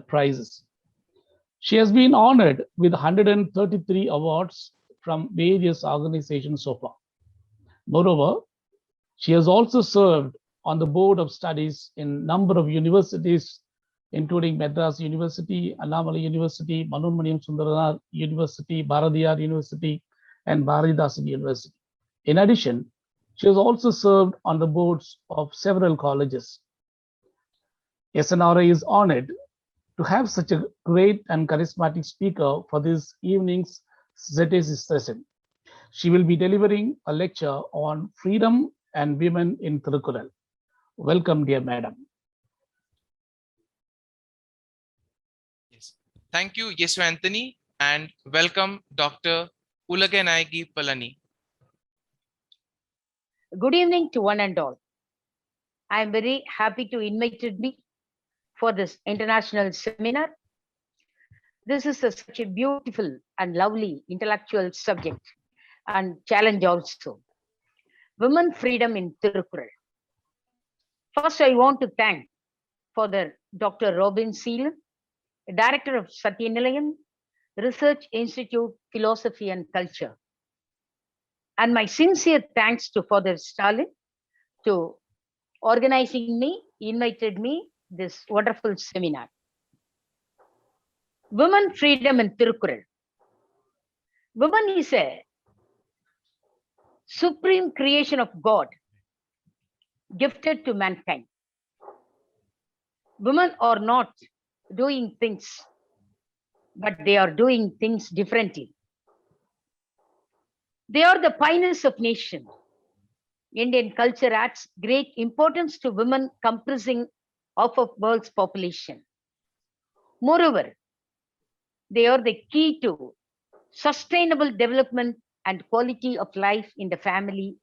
prizes. She has been honored with 133 awards from various organizations so far. Moreover, she has also served on the board of studies in a number of universities, including Madras University, Annamalai University, Mannoenmaniyyam Sundaranar University, Bharathiar University, and Bharathidasan University. In addition, she has also served on the boards of several colleges. SNRI is honored to have such a great and charismatic speaker for this evening's ZSC session. She will be delivering a lecture on freedom and women in Tirukkural. Welcome, dear madam. Yes. Thank you, Yesu Anthony, and welcome, Dr. Ulaganayagi Palani. Good evening to one and all. I am very happy to invite me for this international seminar. This is such a beautiful and lovely intellectual subject and challenge also. Women freedom in Tirukkural. First, I want to thank Father Dr. Robin Seelan, Director of Satyanilayam Research Institute, Philosophy and Culture. And my sincere thanks to Father Stalin to organizing me, invited me this wonderful seminar. Women freedom in Tirukkural. Woman is a supreme creation of God, gifted to mankind. Women are not doing things, but they are doing things differently. They are the pioneers of nation. Indian culture adds great importance to women comprising half of world's population. Moreover, they are the key to sustainable development and quality of life in the family,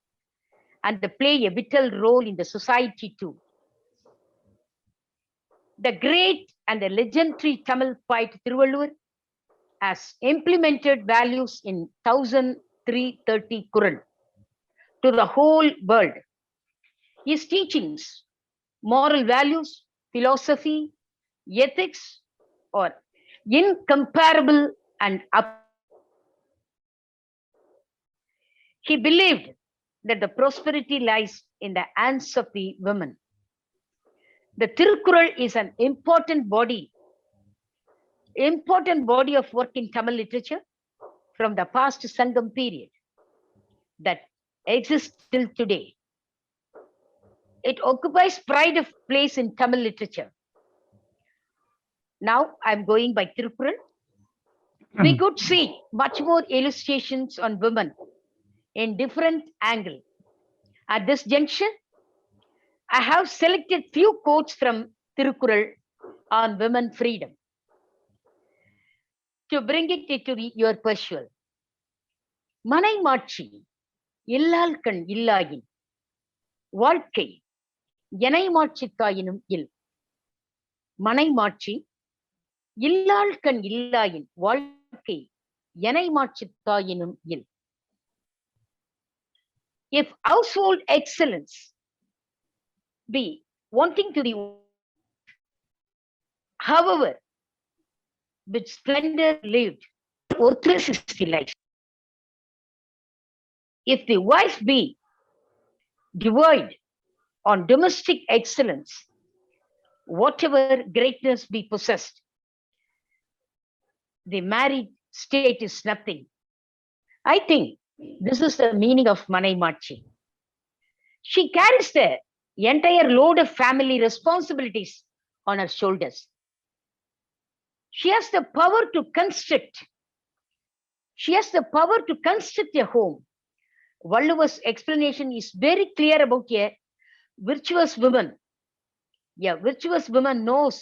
and they play a vital role in the society too. The great and the legendary Tamil poet Thiruvallur has implemented values in 1330 Kural to the whole world. His teachings, moral values, philosophy, ethics are incomparable and he believed that the prosperity lies in the hands of the women. The Tirukkural is an important body of work in Tamil literature from the past Sangam period that exists till today. It occupies pride of place in Tamil literature. Now I'm going by Tirukkural. We could see much more illustrations on women in different angles. At this junction, I have selected few quotes from Tirukkural on women freedom to bring it to your perusal. Manai Machi, Illal Kan Illayin, Walkei, Yanai Machi Tayinum Il. Manai Machi, Illal Kan Illayin, Walkei, Yanai Machi Tayinum Il. If household excellence be wanting to the However, with splendor lived orthodoxy life. If the wife be devoid on domestic excellence, whatever greatness be possessed, the married state is nothing. I think this is the meaning of Manai Machi. She carries the entire load of family responsibilities on her shoulders. She has the power to construct. She has the power to construct a home. Valluva's explanation is very clear about a virtuous woman. A virtuous woman knows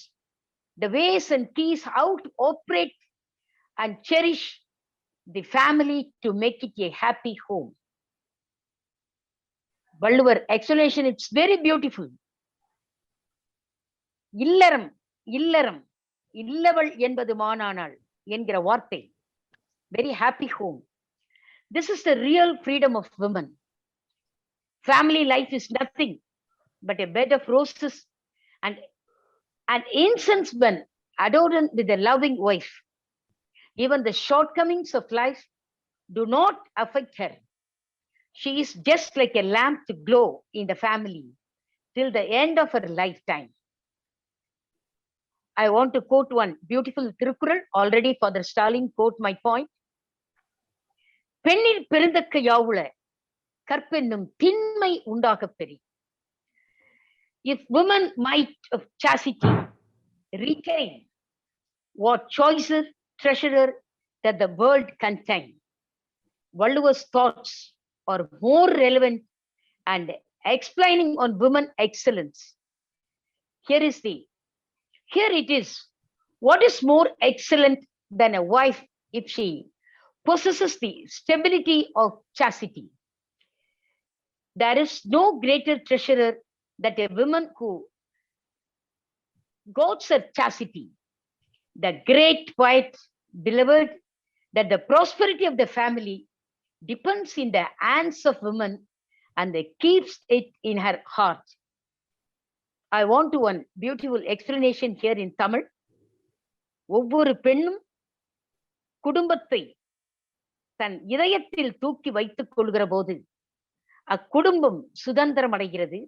the ways and keys how to operate and cherish the family to make it a happy home. Valluvar explanation, it's very beautiful. Illaram, illaram, illawal என்பது மானானாள் என்கிற வார்த்தை. Very happy home. This is the real freedom of women. Family life is nothing but a bed of roses and an incense when adorned with a loving wife. Even the shortcomings of life do not affect her. She is just like a lamp to glow in the family till the end of her lifetime. I want to quote one beautiful Tirukkural. Already Father Stalin quote my point. பெண்ணில் பெருந்தக்க யாவுள கற்பென்னும் திண்மை உண்டாகப் பெறி. If women might of chastity retain, what choicer treasurer that the world contain. Valluva's thoughts are more relevant and explaining on women excellence. Here it is. What is more excellent than a wife if she possesses the stability of chastity? There is no greater treasurer than a woman who guards her chastity. The great poet delivered that the prosperity of the family depends in the hands of women and they keeps it in her heart. I want to one beautiful explanation here in Tamil. ஒவ்வொரு பெண்ணும் குடும்பத்தை தன் இதயத்தில் தூக்கி வைத்துக் கொள்கிற போது அக்குடும்பம் சுதந்திரம் அடைகிறது.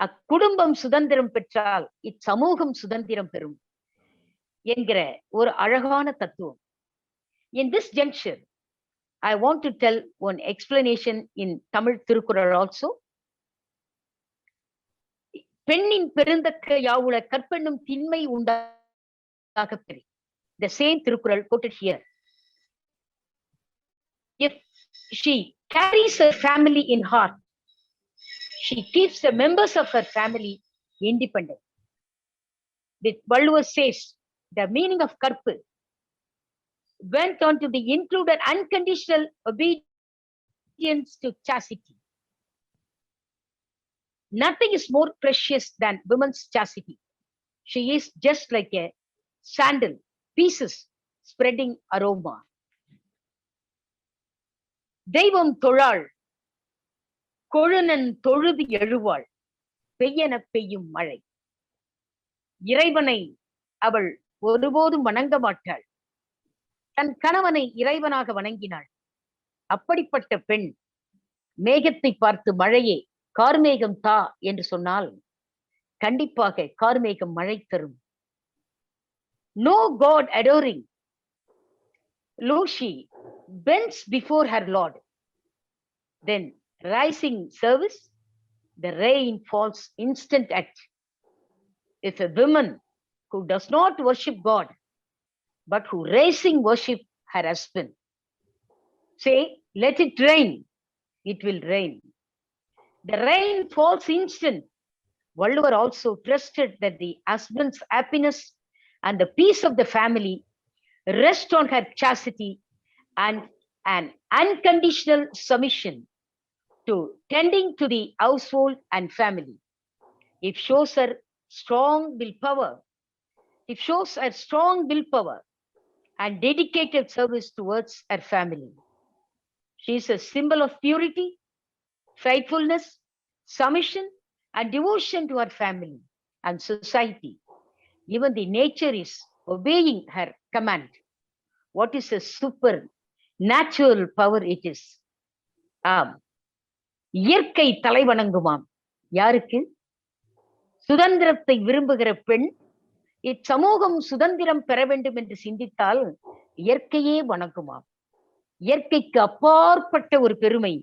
அக்குடும்பம் சுதந்திரம் பெற்றால் இச்சமூகம் சுதந்திரம் பெறும் என்கிற ஒரு அழகான தத்துவம். In this juncture, I want to tell one explanation in Tamil Tirukkural also. பெண்ணின் பெருந்தக்க யாவுள கற்பென்னும் திண்மை உண்டாகப் பெறி. The same Tirukkural quoted here. If she carries her family in heart, she keeps the members of her family independent. With Valluvar says, the meaning of karpu went on to be included unconditional obedience to chastity. Nothing is more precious than women's chastity. She is just like a sandal pieces spreading aroma. தெய்வம் தொழாள் கொழுநன் தொழுது எழுவாள் பெய்யென பெய்யும் மழை. இறைவனை அவள் ஒருபோதும் வணங்க மாட்டாள். தன் கணவனை இறைவனாக வணங்கினாள். அப்படிப்பட்ட பெண் மேகத்தை பார்த்து மழையே கார்மேகம் தா என்று சொன்னால் கண்டிப்பாக கார்மேகம் மழை தரும். No God adoring, Lucy bends before her Lord. Then rising service, the rain falls instant act. If a woman who does not worship God, but who raising worship her husband, say, let it rain, it will rain. The rain falls instant. Valluvar also trusted that the husband's happiness and the peace of the family rest on her chastity and an unconditional submission to tending to the household and family. It shows her strong willpower. It shows her strong willpower and dedicated service towards her family. She is a symbol of purity, faithfulness, submission, and devotion to her family and society. Even the nature is obeying her command. What is a supernatural power it is? இயற்கை தலை வணங்குமாம். யாருக்கு? சுதந்திரத்தை விரும்புகிற பெண் இச்சமூகம் சுதந்திரம் பெற வேண்டும் என்று சிந்தித்தால் இயற்கையே வணங்குமாம். இயற்கைக்கு அப்பாற்பட்ட ஒரு பெருமை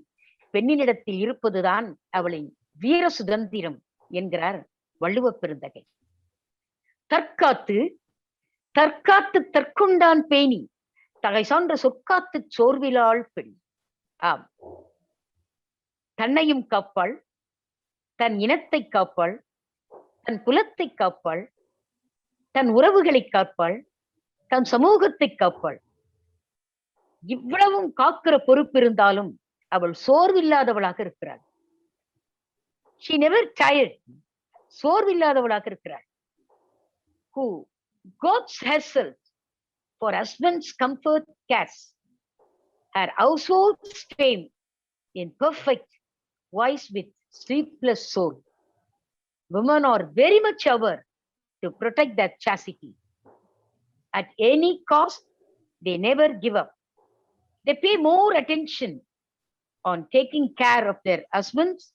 பெண்ணினிடத்தில் இருப்பதுதான் அவளின் வீர சுதந்திரம் என்கிறார் வள்ளுவ பெருந்தகை. தற்காத்து தற்காத்து தற்கொண்டான் பேணி தகை சான்ற சொற்காத்து சோர்விலாள் பெண். ஆம், தன்னையும் காப்பாள், தன் இனத்தை காப்பாள், தன் குலத்தை காப்பாள், தன் உறவுகளை காப்பாள், தன் சமூகத்தை காப்பாள். இவ்வளவும் காக்கிற பொறுப்பு இருந்தாலும் அவள் சோர்வில்லாதவளாக இருக்கிறாள். She never tired. சோர்வில்லாதவளாக இருக்கிறாள். Who goes herself for husband's comfort cares, her household's fame in perfect voice with sleepless soul. Women are very much aware to protect their chastity. At any cost, they never give up. They pay more attention on taking care of their husbands'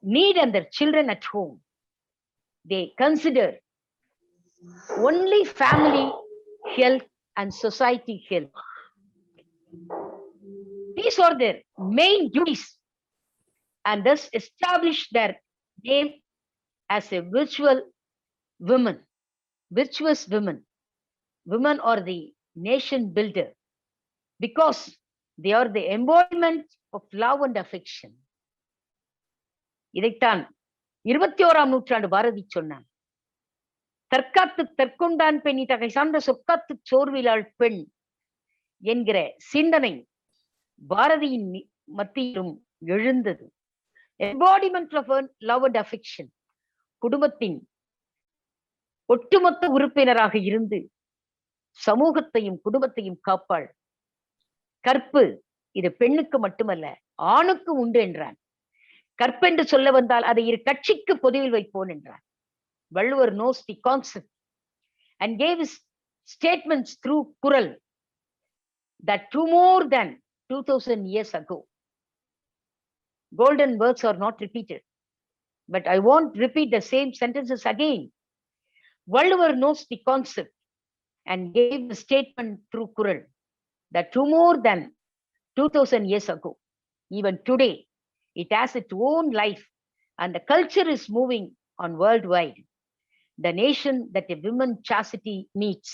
need and their children at home. They consider only family health and society health. These are their main duties and thus establish their name as a virtuous women. Women are the nation builder because they are the embodiment of love and affection. இதைத்தான் 21ஆம் நூற்றாண்டு பாரதி சொன்னான். தற்காத்து தற்கொண்டான் பெண் தகை சார்ந்த சொற்காத்து சோர்விலாள் பெண் என்கிற சிந்தனை பாரதியின் மத்தியிலும் எழுந்தது. Embodiment of love and affection. குடும்பத்தின் ஒட்டுமொத்த உறுப்பினராக இருந்து சமூகத்தையும் குடும்பத்தையும் காப்பாள். கற்பு இது பெண்ணுக்கு மட்டுமல்ல ஆணுக்கும் உண்டு என்றான். கற்பென்று சொல்ல வந்தால் அதை இரு கட்சிக்கு பொதுவில் வைப்போன் என்றான். Valluvar knows the concept and gave his statements through குறள் that more than 2000 years ago. Golden words are not repeated, but I won't repeat the same sentences again. Vallur knows the concept and gave the statement through குறள் that more than 2000 years ago. Even today, it has its own life and the culture is moving on worldwide. The nation that a woman chastity needs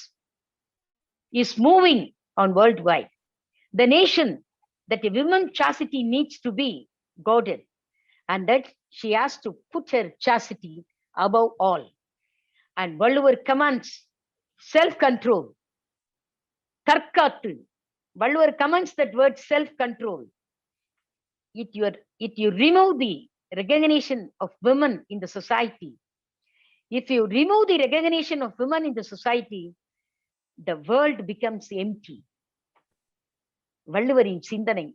is moving on worldwide. The nation that a woman chastity needs to be guarded and that she has to put her chastity above all. And Vallur commands self-control. Tarkattu. Vallur commands that word self-control. If you remove the recognition of women in the society, if you remove the recognition of women in the society, the world becomes empty. வள்ளுவரின் சிந்தனை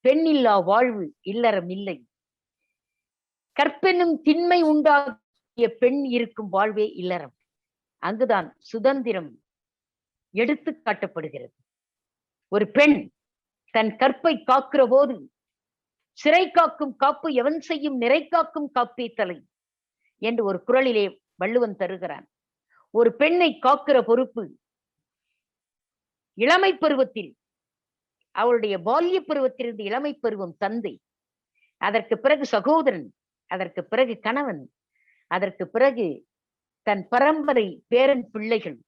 பெண்ணில்லா வாழ்வு இல்லறம் இல்லை. கற்பெனும் திண்மை உண்டாகிய பெண் இருக்கும் வாழ்வே இல்லறம். அங்குதான் சுதந்திரம் எடுத்து காட்டப்படுகிறது. ஒரு பெண் தன் கற்பை காக்கிற போது சிறை காக்கும் காப்பு எவன் செய்யும் நிறை காக்கும் காப்பே தலை என்று ஒரு குறளிலே வள்ளுவன் தருகிறான். ஒரு பெண்ணை காக்கிற பொறுப்பு இளமை பருவத்தில் அவளுடைய பால்ய பருவத்திலிருந்து இளமை பருவம் தந்தை, அதற்கு பிறகு சகோதரன், அதற்கு பிறகு கணவன், அதற்கு பிறகு தன் பரம்பரை பேரன் பிள்ளைகள்,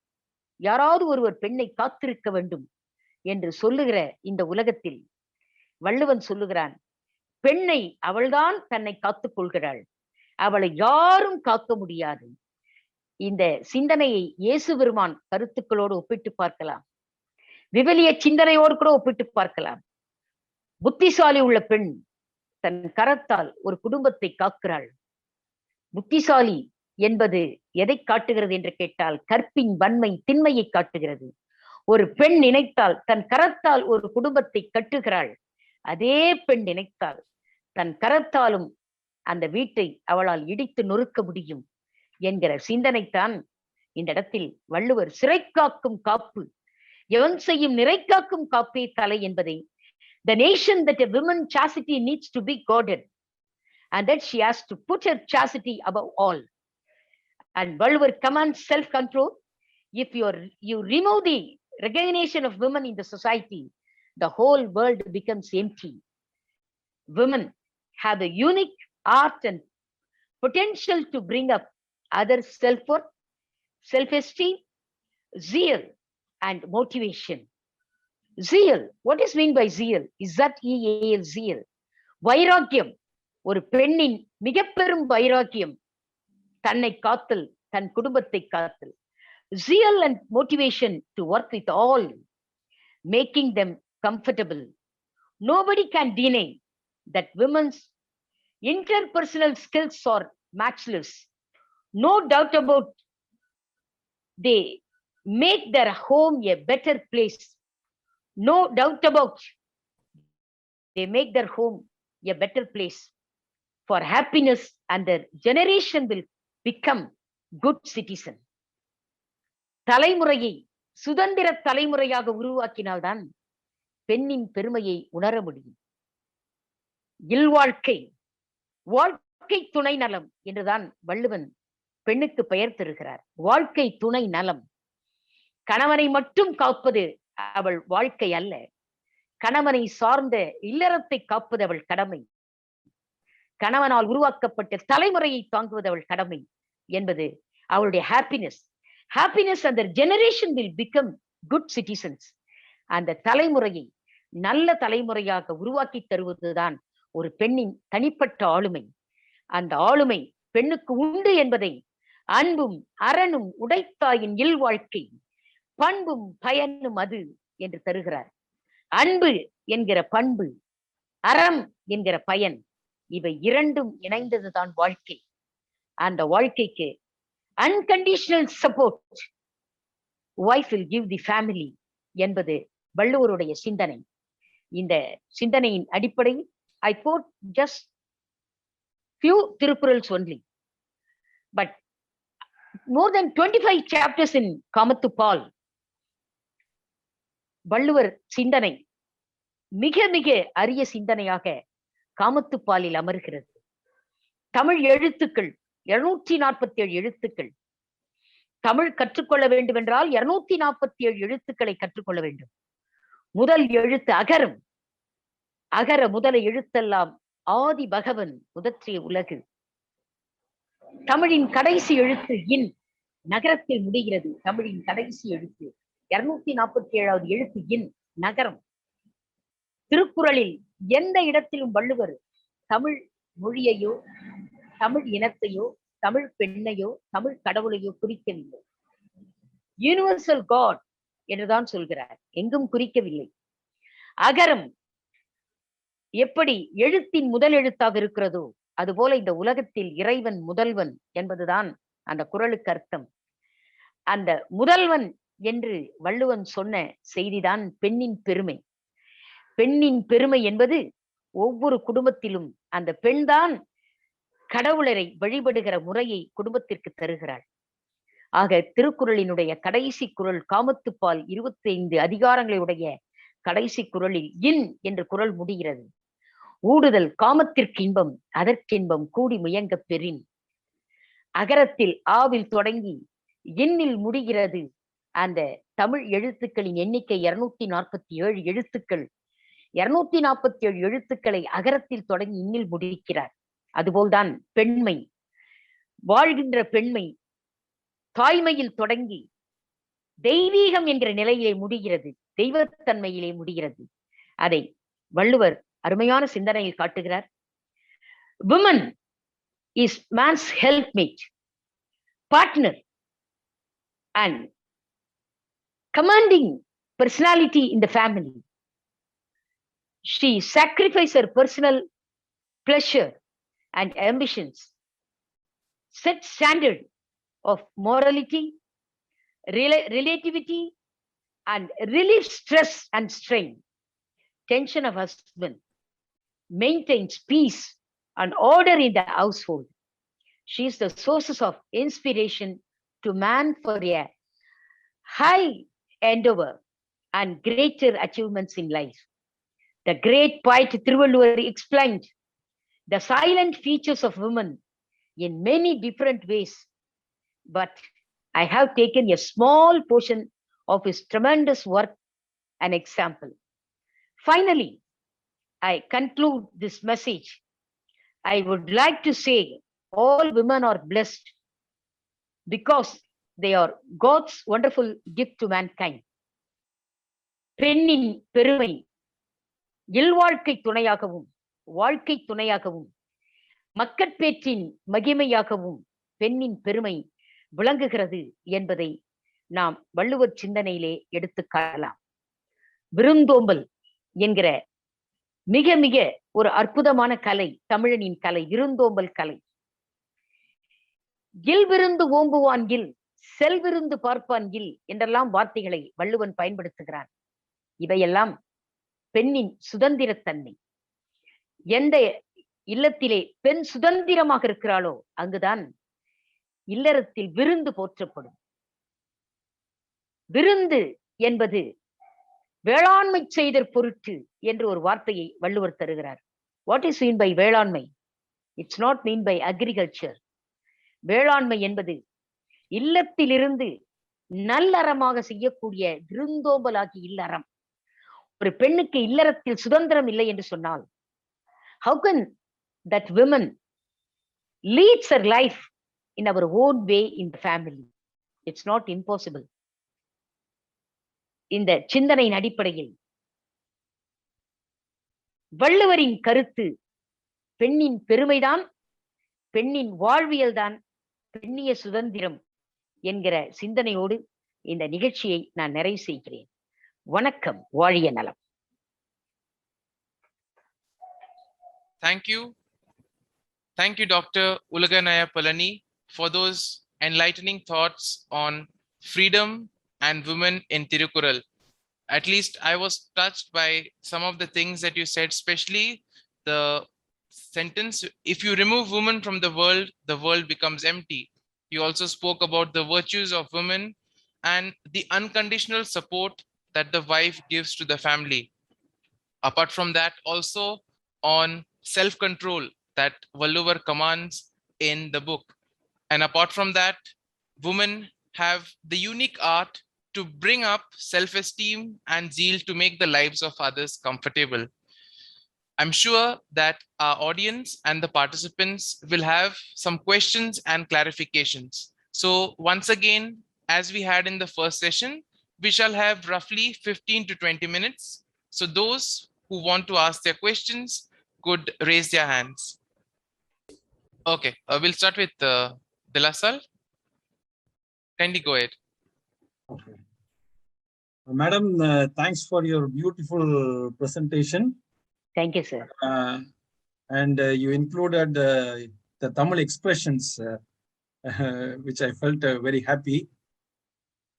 யாராவது ஒருவர் பெண்ணை காத்திருக்க வேண்டும் என்று சொல்லுகிற இந்த உலகத்தில் வள்ளுவன் சொல்லுகிறான், பெண்ணை அவள்தான் தன்னை காத்துக் கொள்கிறாள், அவளை யாரும் காக்க முடியாது. இந்த சிந்தனையை இயேசு பெருமான் கருத்துக்களோடு ஒப்பிட்டு பார்க்கலாம், விவிலிய சிந்தனையோடு கூட ஒப்பிட்டு பார்க்கலாம். புத்திசாலி உள்ள பெண் தன் கரத்தால் ஒரு குடும்பத்தை காக்கிறாள். புத்திசாலி என்பது எதை காட்டுகிறது என்று கேட்டால் கற்பின் வன்மை திண்மையை காட்டுகிறது. ஒரு பெண் நினைத்தால் தன் கரத்தால் ஒரு குடும்பத்தை கட்டுகிறாள். அதே பெண் நினைத்தால் தன் கரத்தாலும் அந்த வீட்டை அவளால் இடித்து நொறுக்க முடியும் என்கிற சிந்தனைத்தான் இந்த இடத்தில் வள்ளுவர் சிறை காக்கும் காப்பு எவன் செய்யும் நிறை காக்கும் காப்பே தலை என்பதை, the nation that a woman chastity needs to be guarded and that she has to put her chastity above all. And Vallur commands self-control. If you remove the recognition of women in the society, the whole world becomes empty. Women have a unique art and potential to bring up others' self-worth, self-esteem, zeal, and motivation. Zeal. What is meant by zeal? Z-E-A-L, zeal. வைராக்கியம். ஒரு பெண்ணின் மிக பெரும் வைராக்கியம் தன்னை காத்தல், தன் குடும்பத்தை காத்தல். Zeal and motivation to work with all, making them comfortable. Nobody can deny that women's interpersonal skills are matchless. No doubt about they make their home a better place. No doubt about they make their home a better place for happiness, and their generation will become good citizen. தலைமுறையை சுதந்திர தலைமுறையாக உருவாக்கினால்தான் பெண்ணின் பெருமையை உணர முடியும். இல்வாழ்க்கை, வாழ்க்கை துணை நலம் என்றுதான் வள்ளுவன் பெண்ணுக்கு பெயர் தருகிறார். வாழ்க்கை துணை நலம். கணவனை மட்டும் காப்பது அவள் வாழ்க்கை அல்ல, கணவனை சார்ந்த இல்லறத்தை காப்பது அவள் கடமை. கணவனால் உருவாக்கப்பட்ட தலைமுறையை தாங்குவது அவள் கடமை என்பது அவளுடைய happiness. Happiness and their generation will become good citizens. அந்த தலைமுறையை நல்ல தலைமுறையாக உருவாக்கி தருவதுதான் ஒரு பெண்ணின் தனிப்பட்ட ஆளுமை. அந்த ஆளுமை பெண்ணுக்கு உண்டு என்பதை அன்பும் அறனும் உடைத்தாயின் இல்வாழ்க்கை பண்பும் பயனும் அது என்று தருகிறார். அன்பு என்கிற பண்பு, அறம் என்கிற பயன், இவை இரண்டும் இணைந்ததுதான் வாழ்க்கை. அந்த வாழ்க்கைக்கு unconditional support wife will give the family என்பது வள்ளுவருடைய சிந்தனை. இந்த சிந்தனையின் அடிப்படையில் I quote just few Thirukkurals only, but more than 25 chapters in காமத்துப்பால் வள்ளுவர் சிந்தனை மிக மிக அரிய சிந்தனையாக காமத்துப்பாலில் அமர்கிறது. தமிழ் எழுத்துக்கள் 247 எழுத்துக்கள். தமிழ் கற்றுக்கொள்ள வேண்டும் என்றால் 247 எழுத்துக்களை கற்றுக்கொள்ள வேண்டும். முதல் எழுத்து அகரம். அகர முதல எழுத்தெல்லாம் ஆதி பகவன் முதற்றிய உலகு. தமிழின் கடைசி எழுத்து இன், நகரத்தில் முடிகிறது. தமிழின் கடைசி எழுத்து 247வது எழுத்து இன், நகரம். திருக்குறளில் எந்த இடத்திலும் வள்ளுவர் தமிழ் மொழியையோ தமிழ் இனத்தையோ தமிழ் பெண்ணையோ தமிழ் கடவுளையோ குறிக்கவில்லை. யூனிவர்சல் காட் என்றுதான் சொல்கிறார், எங்கும் குறிக்கவில்லை. அகரம் எப்படி எழுத்தின் முதல் எழுத்தாக இருக்கிறதோ அதுபோல இந்த உலகத்தில் இறைவன் முதல்வன் என்பதுதான் அந்த குறளுக்கு அர்த்தம். அந்த முதல்வன் என்று வள்ளுவன் சொன்ன செய்திதான் பெண்ணின் பெருமை. பெண்ணின் பெருமை என்பது ஒவ்வொரு குடும்பத்திலும் அந்த பெண்தான் கடவுளரை வழிபடுகிற முறையை குடும்பத்திற்கு தருகிறாள். ஆக திருக்குறளினுடைய கடைசி குறள் காமத்துப்பால் 25 அதிகாரங்களுடைய கடைசி குறளில் இன் என்று குறள் முடிகிறது. ஊடுதல் காமத்திற்கு இன்பம் அதற்கின்பம் கூடி முயங்க பெறின். அகரத்தில் ஆவில் தொடங்கி இன்னில் முடிகிறது. அந்த தமிழ் எழுத்துக்களின் எண்ணிக்கை 247 எழுத்துக்கள். 247 எழுத்துக்களை அகரத்தில் தொடங்கி இன்னில் முடிக்கிறார். அதுபோல்தான் பெண்மை, வாழ்கின்ற பெண்மை தாய்மையில் தொடங்கி தெய்வீகம் என்கிற நிலையிலே முடிகிறது, தெய்வத்தன்மையிலே முடிகிறது. அதை வள்ளுவர் அருமையான சிந்தனையில் காட்டுகிறார். Woman is man's helpmate, partner, and commanding personality in the family. She sacrifices her personal pleasure and ambitions, set standard of morality, relativity, and relieve stress and strain, tension of husband, maintains peace and order in the household. She is the sources of inspiration to man for a high endeavor and greater achievements in life. The great poet Thiruvalluvar explained the silent features of women in many different ways, but I have taken a small portion of his tremendous work an example. Finally, I conclude this message. I would like to say all women are blessed because they are God's wonderful gift to mankind. பெண்ணின் பெருமை இல்வாழ்க்கை துணையாகவும் வாழ்க்கை துணையாகவும் மக்கட்பேற்றின் மகிமையாகவும் பெண்ணின் பெருமை விளங்குகிறது என்பதை நாம் வள்ளுவர் சிந்தனையிலே எடுத்து காணலாம். விருந்தோம்பல் என்கிற மிக மிக ஒரு அற்புதமான கலை, தமிழனின் கலை, விருந்தோம்பல் கலை. இல் விருந்து ஓம்புவான் இல், செல்விருந்து பார்ப்பான் இல் என்றெல்லாம் வார்த்தைகளை வள்ளுவன் பயன்படுத்துகிறான். இவையெல்லாம் பெண்ணின் சுதந்திரத்தன்மை. எந்த இல்லத்திலே பெண் சுதந்திரமாக இருக்கிறாளோ அங்குதான் இல்லறத்தில் விருந்து போற்றப்படும். விருந்து என்பது வேளாண்மை செய்தற் பொருட்டு என்று ஒரு வார்த்தையை வள்ளுவர் தருகிறார். வாட் இஸ் மீன் பை வேளாண்மை? It's not mean by agriculture. வேளாண்மை என்பது இல்லத்திலிருந்து நல்லறமாக செய்யக்கூடிய விருந்தோம்பலாகி இல்லறம். ஒரு பெண்ணுக்கு இல்லறத்தில் சுதந்திரம் இல்லை என்று சொன்னால், how can that woman leads her life in our own way in the family? It's not impossible. இந்த சிந்தனையின் அடிப்படையில் வள்ளுவரின் கருத்து பெண்ணின் பெருமைதான், பெண்ணின் வாழ்வியல் தான் பெண்ணிய சுதந்திரம் என்கிற சிந்தனையோடு இந்த நிகழ்ச்சியை நான் நிறைவு செய்கிறேன். வணக்கம், வாழிய நலம். Thank you. Thank you, Dr. Ulaganaya Palani, for those enlightening thoughts on freedom and women in Tirukural. At least I was touched by some of the things that you said, especially the sentence, if you remove women from the world becomes empty. You also spoke about the virtues of women and the unconditional support that the wife gives to the family. Apart from that, also on self-control that Valluvar commands in the book. And apart from that, women have the unique art to bring up self-esteem and zeal to make the lives of others comfortable. I'm sure that our audience and the participants will have some questions and clarifications. So once again, as we had in the first session, we shall have roughly 15 to 20 minutes. So those who want to ask their questions could raise their hands. Okay, we'll start with Dilasal. Kindly go ahead. Okay. Madam, thanks for your beautiful presentation. Thank you, sir. And you included the Tamil expressions, which I felt very happy.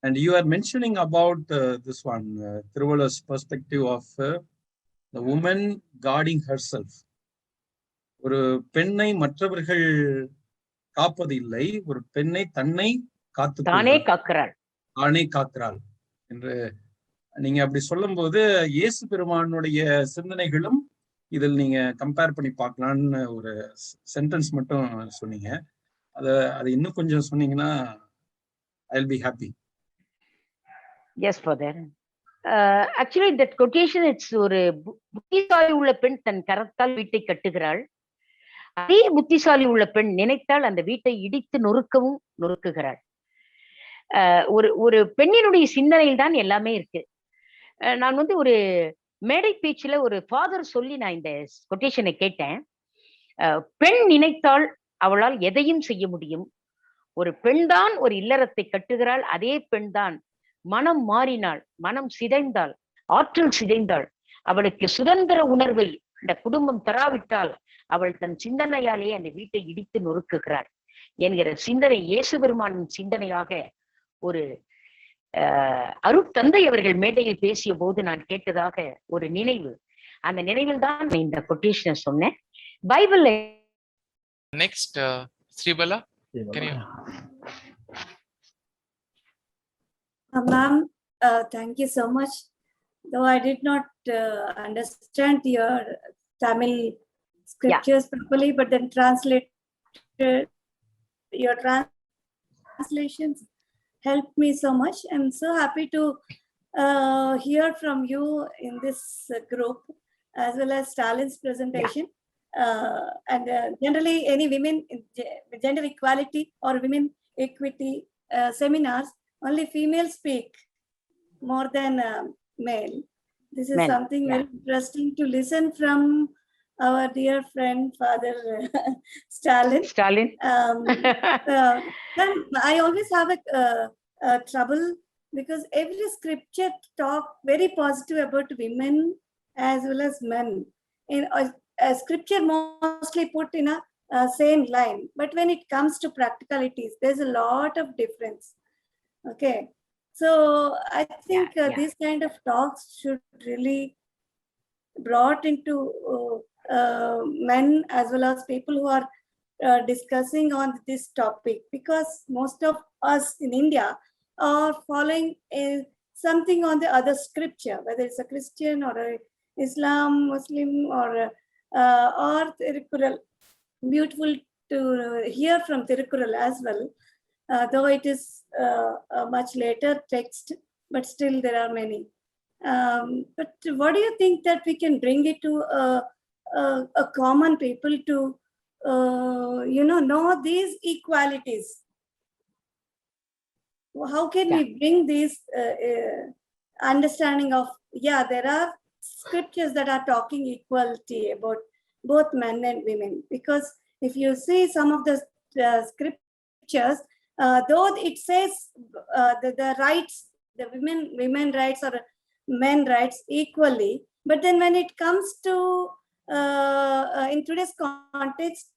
And you are mentioning about this one, Thiruvalluvar's perspective of the woman guarding herself. ஒரு பெண்ணை மற்றவர்கள் காப்பது இல்லை, ஒரு பெண்ணை தன்னை தானே காக்கிறாள் என்று நீங்க அப்படி சொல்லும் போது இயேசு பெருமானுடைய சிந்தனைகளும் இதில் நீங்க கம்பேர் பண்ணி பார்க்கலான்னு ஒரு சென்டென்ஸ் மட்டும் சொன்னீங்க. அது இன்னும் கொஞ்சம் சொன்னீங்கன்னா I'll be happy. Yes, father. Actually, that quotation, it's ஒரு புத்திசாலி உள்ள பெண் தன் கரத்தால் வீட்டை கட்டுகிறாள். அதே புத்திசாலி உள்ள பெண் நினைத்தால் அந்த வீட்டை இடித்து நொறுக்குகிறாள். ஒரு பெண்ணினுடைய சிந்தனையில் தான் எல்லாமே இருக்கு. நான் ஒரு மேடை பேச்சுல ஒரு ஃபாதர் சொல்லி நான் இந்த கொட்டேஷனை கேட்டேன். பெண் நினைத்தால் அவளால் எதையும் செய்ய முடியும். ஒரு பெண் தான் ஒரு இல்லறத்தை கட்டுகிறாள். அதே பெண் தான் மனம் மாறினாள், மனம் சிதைந்தாள், ஆற்றல் சிதைந்தாள், அவளுக்கு சுதந்திர உணர்வை அந்த குடும்பம் தராவிட்டால் அவள் தன் சிந்தனையாலேயே அந்த வீட்டை இடித்து நொறுக்குகிறாள் என்கிற சிந்தனை இயேசு பெருமானின் சிந்தனையாக ஒரு அருட்தந்தை அவர்கள் மேடையில் பேசிய போது நான் கேட்டதாக ஒரு நினைவு. அந்த நினைவில் தான் இந்த கொட்டேஷனை சொன்னேன். பைபிள்ல next ஸ்ரீபலா, Ma'am, thank you so much. Though I did not understand your Tamil scriptures properly, but then your translations helped me so much. I'm so happy to hear from you in this group, as well as Stalin's presentation. And generally, any women gender equality or women equity seminars, only females speak more than male. This is something very interesting to listen from our dear friend, Father Stalin. Then I always have a trouble because every scripture talk very positive about women as well as men. In a scripture mostly put in a same line, but when it comes to practicalities, there's a lot of difference. Okay, so I think these kind of talks should really brought into men as well as people who are discussing on this topic, because most of us in India are following something on the other scripture, whether it's a Christian or a Islam, Muslim, or Tirukkural. Beautiful to hear from Tirukkural as well, though it is a much later text, but still there are many. But what do you think that we can bring it to a common people to know these equalities? How can we bring this understanding of, there are scriptures that are talking equality about both men and women? Because if you see some of the scriptures, though it says the rights, the women rights or men rights equally, but then when it comes to in today's context,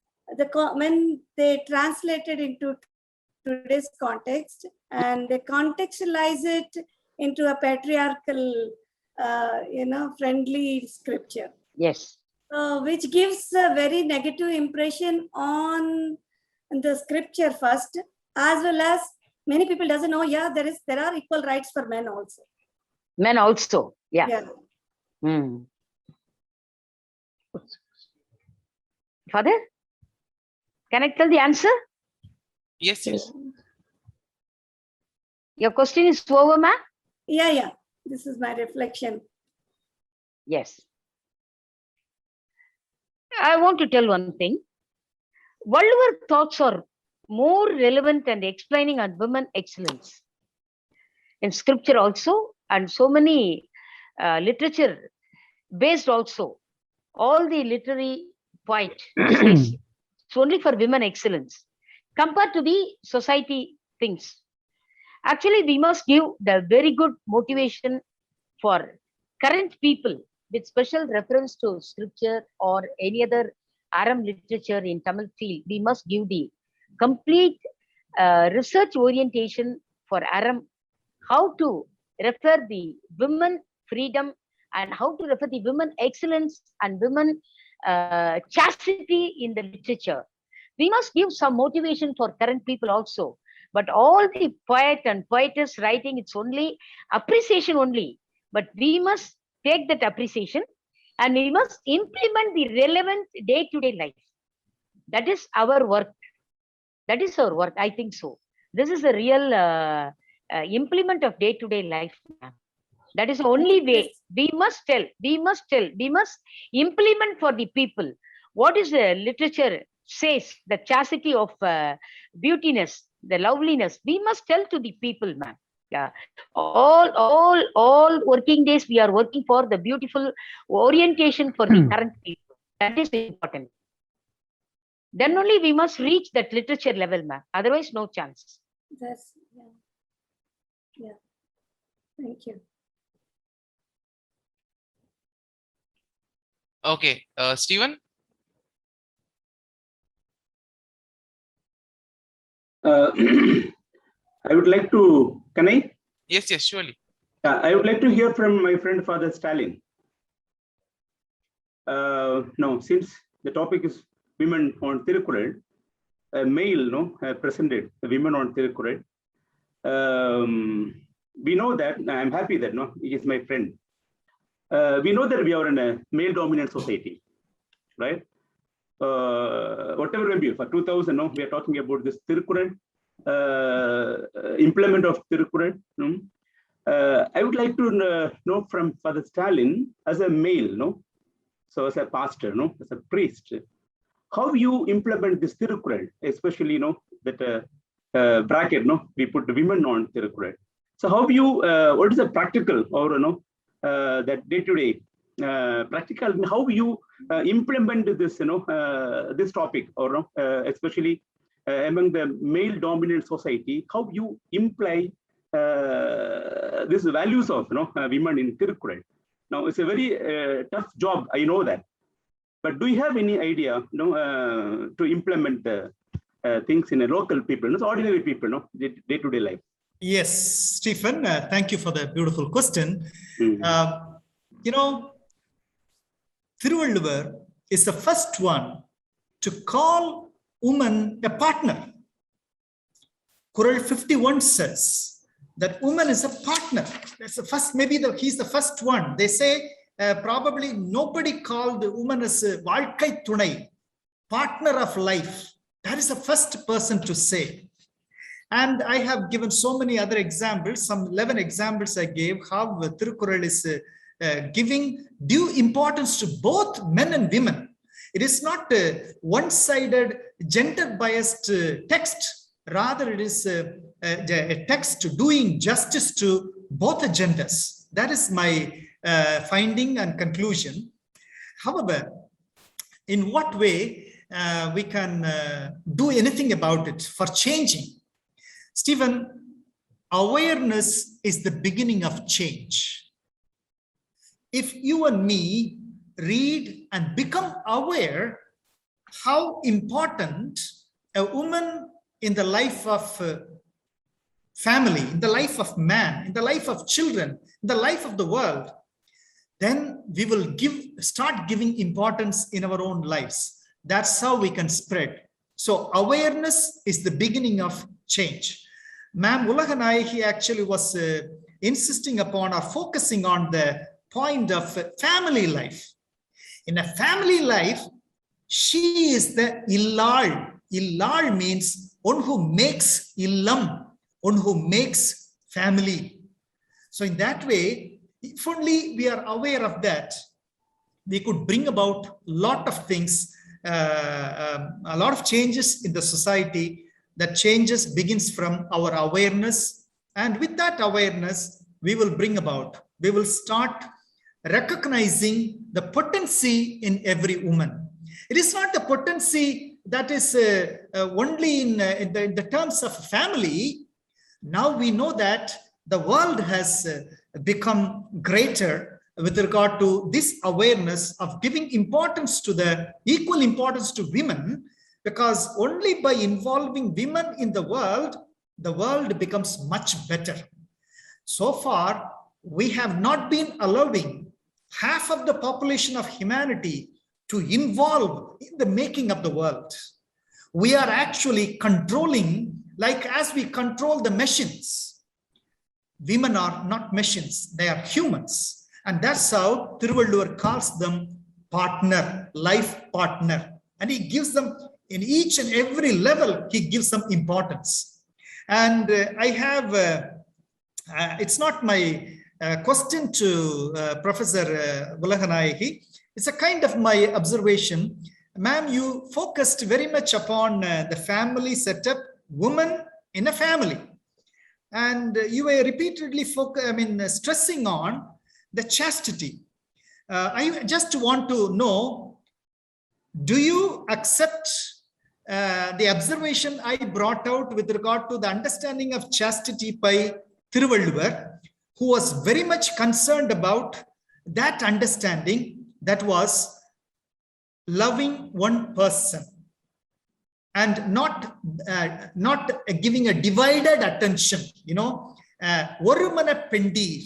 when they translated into today's context and they contextualize it into a patriarchal, friendly scripture. Yes. Which gives a very negative impression on the scripture first, as well as many people doesn't know, there are equal rights for men also. Men also, Father, can I tell the answer? Yes. Your question is over, ma'am? Yeah. This is my reflection. Yes. I want to tell one thing. Whatever thoughts are more relevant and explaining on women excellence in scripture also, and so many literature based also, all the literary point says it's only for women excellence compared to the society things. Actually, we must give the very good motivation for current people with special reference to scripture or any other Aram literature in Tamil field. We must give the complete research orientation for Aram, how to refer the women freedom and how to refer the women excellence and women chastity in the literature. We must give some motivation for current people also. But all the poet and poetess writing, it's only appreciation only. But we must take that appreciation and we must implement the relevant day-to-day life. That is our work. That is our work. I think so. This is a real implement of day-to-day life. That is the only way. We must tell, we must implement for the people. What is the literature says, the chastity of beautiness, the loveliness, we must tell to the people, ma'am. Yeah, all working days we are working for the beautiful orientation for the current people. That is important. Then only we must reach that literature level, ma'am. Otherwise, no chance. That's yeah. Thank you. Okay, Stephen. I would like to, can I? Yes, surely. I would like to hear from my friend Father Stalin. Now, since the topic is women on Tirukkural, a male presented women on Tirukkural. we know that, I'm happy that no, he is my friend. We know that we are in a male-dominant society, right? Whatever may be, for 2000, no, we are talking about this Tirukkural, implement of Tirukkural. I would like to know from Father Stalin, as a male, no, so as a pastor, no, as a priest, how you implement this Tirukkural, especially, you know, that bracket, no, we put the women on Tirukkural. So how you, what is the practical or, you know, that day-to-day practical, how you implement this, you know, this topic, or especially among the male-dominant society, how you imply these values of, you know, women in Tirukkural. Now, it's a very tough job, I know that. But do you have any idea, you know, to implement the things in a local people, not ordinary people, no, day-to-day life? Yes, Stephen, thank you for the beautiful question. You know, Thiruvalluvar is the first one to call woman a partner. Kural 51 says that woman is a partner. That's the first, maybe he's the first one. They say probably nobody called the woman as a Valkai Tunai, partner of life. That is the first person to say. And I have given so many other examples, some 11 examples I gave, how Tirukkural is giving due importance to both men and women. It is not a one-sided, gender-biased text. Rather, it is a text doing justice to both the genders. That is my finding and conclusion. However, in what way we can do anything about it for changing? Stephen, awareness is the beginning of change. If you and me read and become aware how important a woman in the life of family, in the life of man, in the life of children, in the life of the world, then we will start giving importance in our own lives. That's how we can spread. So awareness is the beginning of change. Ma'am Ulaganayaki actually was insisting upon or focusing on the point of family life. In a family life, she is the illal. Illal means one who makes illam, one who makes family. So in that way, if only we are aware of that, we could bring about a lot of things, a lot of changes in the society. That changes begins from our awareness. And with that awareness, we will bring about, we will start recognizing the potency in every woman. It is not the potency that is only in the terms of family. Now we know that the world has become greater with regard to this awareness of giving importance to the equal importance to women, because only by involving women in the world becomes much better. So far, we have not been allowing half of the population of humanity to involve in the making of the world. We are actually controlling, like as we control the machines. Women are not machines, they are humans. And that's how Thiruvalluvar calls them partner, life partner. And he gives them, in each and every level, he gives some importance. And I have, it's not my question to Professor Ulaganayaki. It's a kind of my observation. Ma'am, you focused very much upon the family setup, woman in a family. And you were repeatedly stressing on the chastity. I just want to know, do you accept the observation I brought out with regard to the understanding of chastity by Thiruvalluvar, who was very much concerned about that understanding, that was loving one person and not giving a divided attention, Varumana Pendir,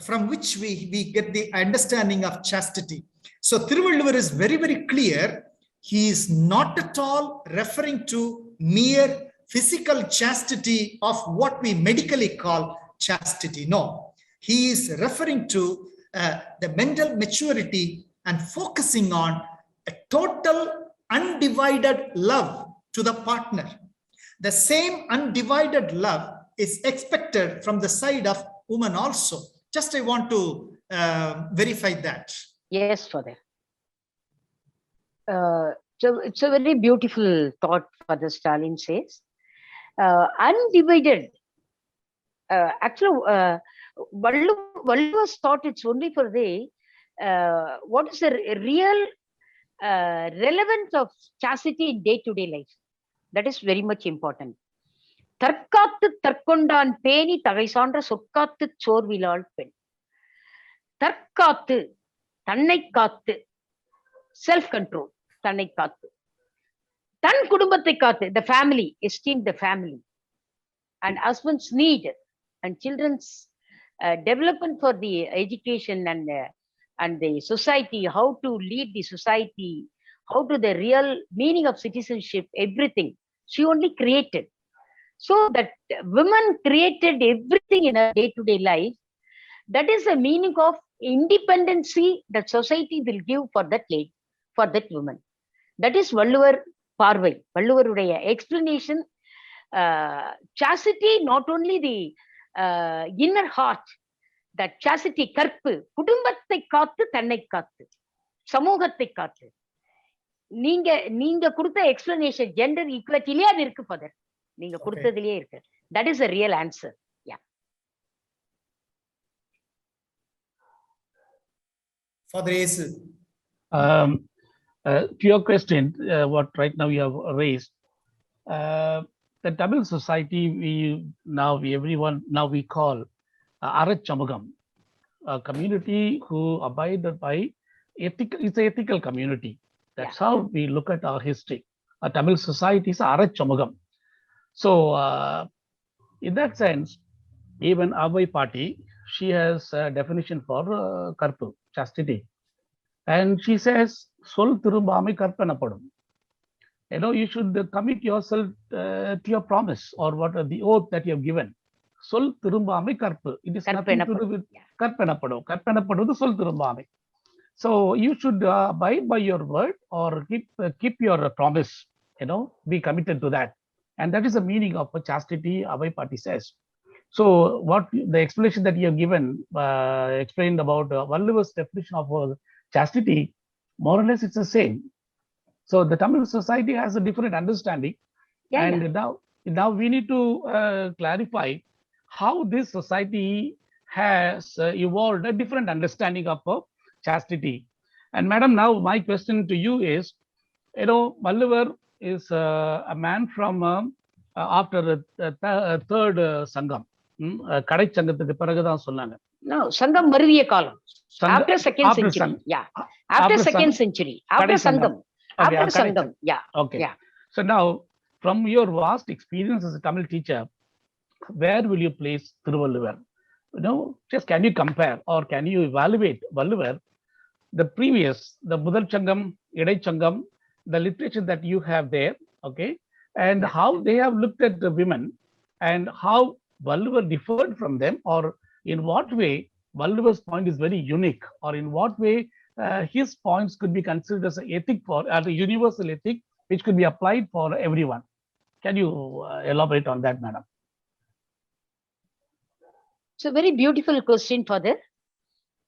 from which we get the understanding of chastity. So Thiruvalluvar is very, very clear. He is not at all referring to mere physical chastity of what we medically call chastity. No, he is referring to the mental maturity and focusing on a total undivided love to the partner. The same undivided love is expected from the side of woman also. Just I want to verify that. Yes, Father. So it's a very beautiful thought Father Stalin says. Undivided. Actually, Valluva's thought it's only for the what is the real relevance of chastity in day-to-day life. That is very much important. தற்காத்து தற்கொண்டான் பேணி தகை சான்ற சொற்காத்து சோர்விலாள் பெண். தற்காத்து தன்னை காத்து, self control, தன்னை காத்து, தன் குடும்பத்தை காத்து, the family, esteem the family, and husband's need and children's development for the education and the society, how to lead the society, how to the real meaning of citizenship, everything. She only created. So that women created everything in her day-to-day life. That is the meaning of independency that society will give for that lady, for that woman. That is Valluvar Parvai, Valluvaruடைய explanation. Chastity, not only the inner heart, that chastity, கற்பு, குடும்பத்தை காத்து, தன்னை காத்து, சமூகத்தை காத்து. நீங்க கொடுத்த explanation, gender equality அது இருக்கு Father. நீங்க கொடுத்ததிலே இருக்கு. That is a real answer. Yeah. Father Yesu. To your question, what right now you have raised, the Tamil society, everyone call Arachamagam, a community who abided by ethical. It's an ethical community. That's how we look at our history. A Tamil society is Arachamagam. So, in that sense, even Avai Party, she has a definition for karpu, chastity. And she says, Sol Tirumbami Karpanapadum. You should commit yourself to your promise or what the oath that you have given. Sol Tirumbami Karpu. It is nothing to do with Karpanapadum. Karpanapadum is Sol Tirumbami. So, you should abide by your word or keep your promise, be committed to that. And that is the meaning of chastity, Avai Party says. So what the explanation that you have given, explained about Valluva's definition of chastity, more or less it's the same. So the Tamil society has a different understanding. Now we need to clarify how this society has evolved a different understanding of chastity. And Madam, now my question to you is, Valluvar is a man from after the third Sangam. கடை சங்கத்துக்கு பிறகுதான் சொன்னாங்க. No, Sangam மருவிய காலம். After second century. Yeah. After second century. After Sangam. After Sangam. Yeah. Okay. Yeah. So now, from your vast experience as a Tamil teacher, where will you place Thiruvalluvar? Just can you compare or can you evaluate Valluvar, the previous, the Mudal Changam, Idai Changam, the literature that you have there, okay, and how they have looked at the women and how Valluvar differed from them, or in what way Valluvar's point is very unique, or in what way his points could be considered as an ethic as a universal ethic which could be applied for everyone. Can you elaborate on that, Madam? It's a very beautiful question, Father.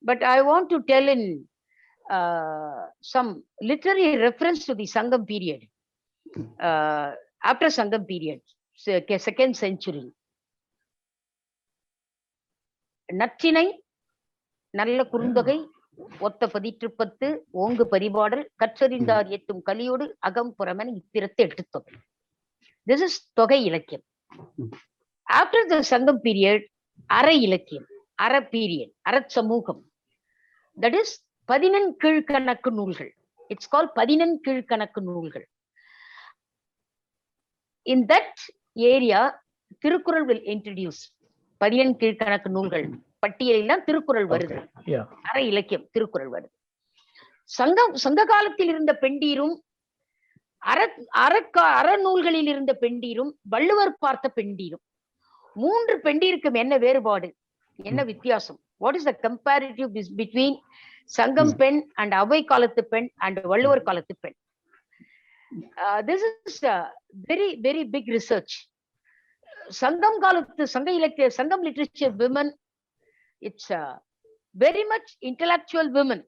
But I want to tell in some literary reference to the Sangam period. After Sangam period, second century. நற்றினை நல்ல குறுந்தொகை ஒத்த பதிற்றுப்பத்து ஓங்கு பரிபாடல் கற்றறிந்தார் எத்தும் கலியோடு அகம் புறமென இத்திரத்தை Ettuthokai. This is தொகை இலக்கியம். After the Sangam period, அற இலக்கியம், அற period, அறச் சமூகம். That is 11 கீழ்கணக்கு நூல்கள். It's called 11 கீழ்கணக்கு நூல்கள். In that area, Tirukkural will introduce 11 கீழ்கணக்கு நூல்கள் பட்டியலில் திருக்குறள் வருது. அற இலக்கியம் திருக்குறள் வருது. சங்க காலத்தில் இருந்த பெண்டீரும் அறநூல்களில் இருந்த பெண்டீரும் வள்ளுவர் பார்த்த பெண்டீரும் மூன்று பெண்டிருக்கும் என்ன வேறுபாடு, என்ன வித்தியாசம்? What is the comparative between சங்கம் பெண் and அவை காலத்து பெண் and வள்ளுவர் காலத்து பெண்? This is a very, very big research. சங்கம் காலத்து சங்க இலக்கிய சங்கம் literature women, it's very much intellectual women.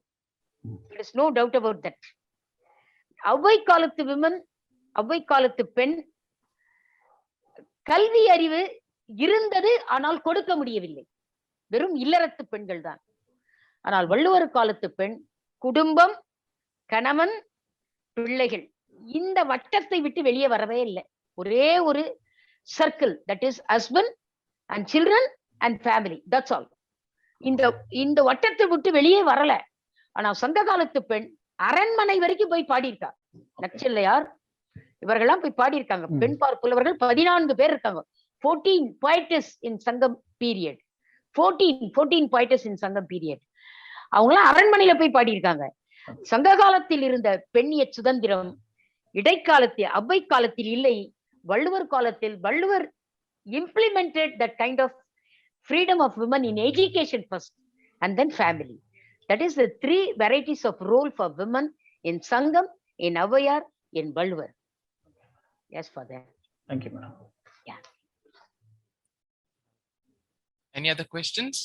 There is no doubt about that. அவை காலத்து women, அவை காலத்து பெண், கல்வி அறிவு இருந்தது, ஆனால் கொடுக்க முடியவில்லை. வெறும் இல்லறத்து பெண்கள் தான். ஆனால் வள்ளுவர் காலத்து பெண் குடும்பம், கணவன், பிள்ளைகள், இந்த வட்டத்தை விட்டு வெளியே வரவே இல்லை. ஒரே ஒரு circle, that is husband and children and family, that's all. இந்த வட்டத்தை விட்டு வெளியே வரல. ஆனா சங்க காலத்து பெண் அரண்மனை வரைக்கும் போய் பாடியிருக்கா. நச்சில்லையார் இவர்கள்லாம் போய் பாடியிருக்காங்க. பெண் பார்ப்புலவர்கள் 14 பேர் இருக்காங்க. 14 poetess in சங்கம் பீரியட். 14 poetess in சங்கம் பீரியட். அவங்களாம் அரண்மனையில போய் பாடியிருக்காங்க. சங்க காலத்தில் இருந்த பெண்ணிய சுதந்திரம் இடைக்காலத்தில் அவ்வை காலத்தில் இல்லை. வள்ளுவர் காலத்தில் Valluvar implemented that kind of freedom of women in education first and then family. That is the 3 varieties of role for women in Sangam, in Avayar, in Valluvar. Yes, for that. Thank you, madam. Yeah. Any other questions?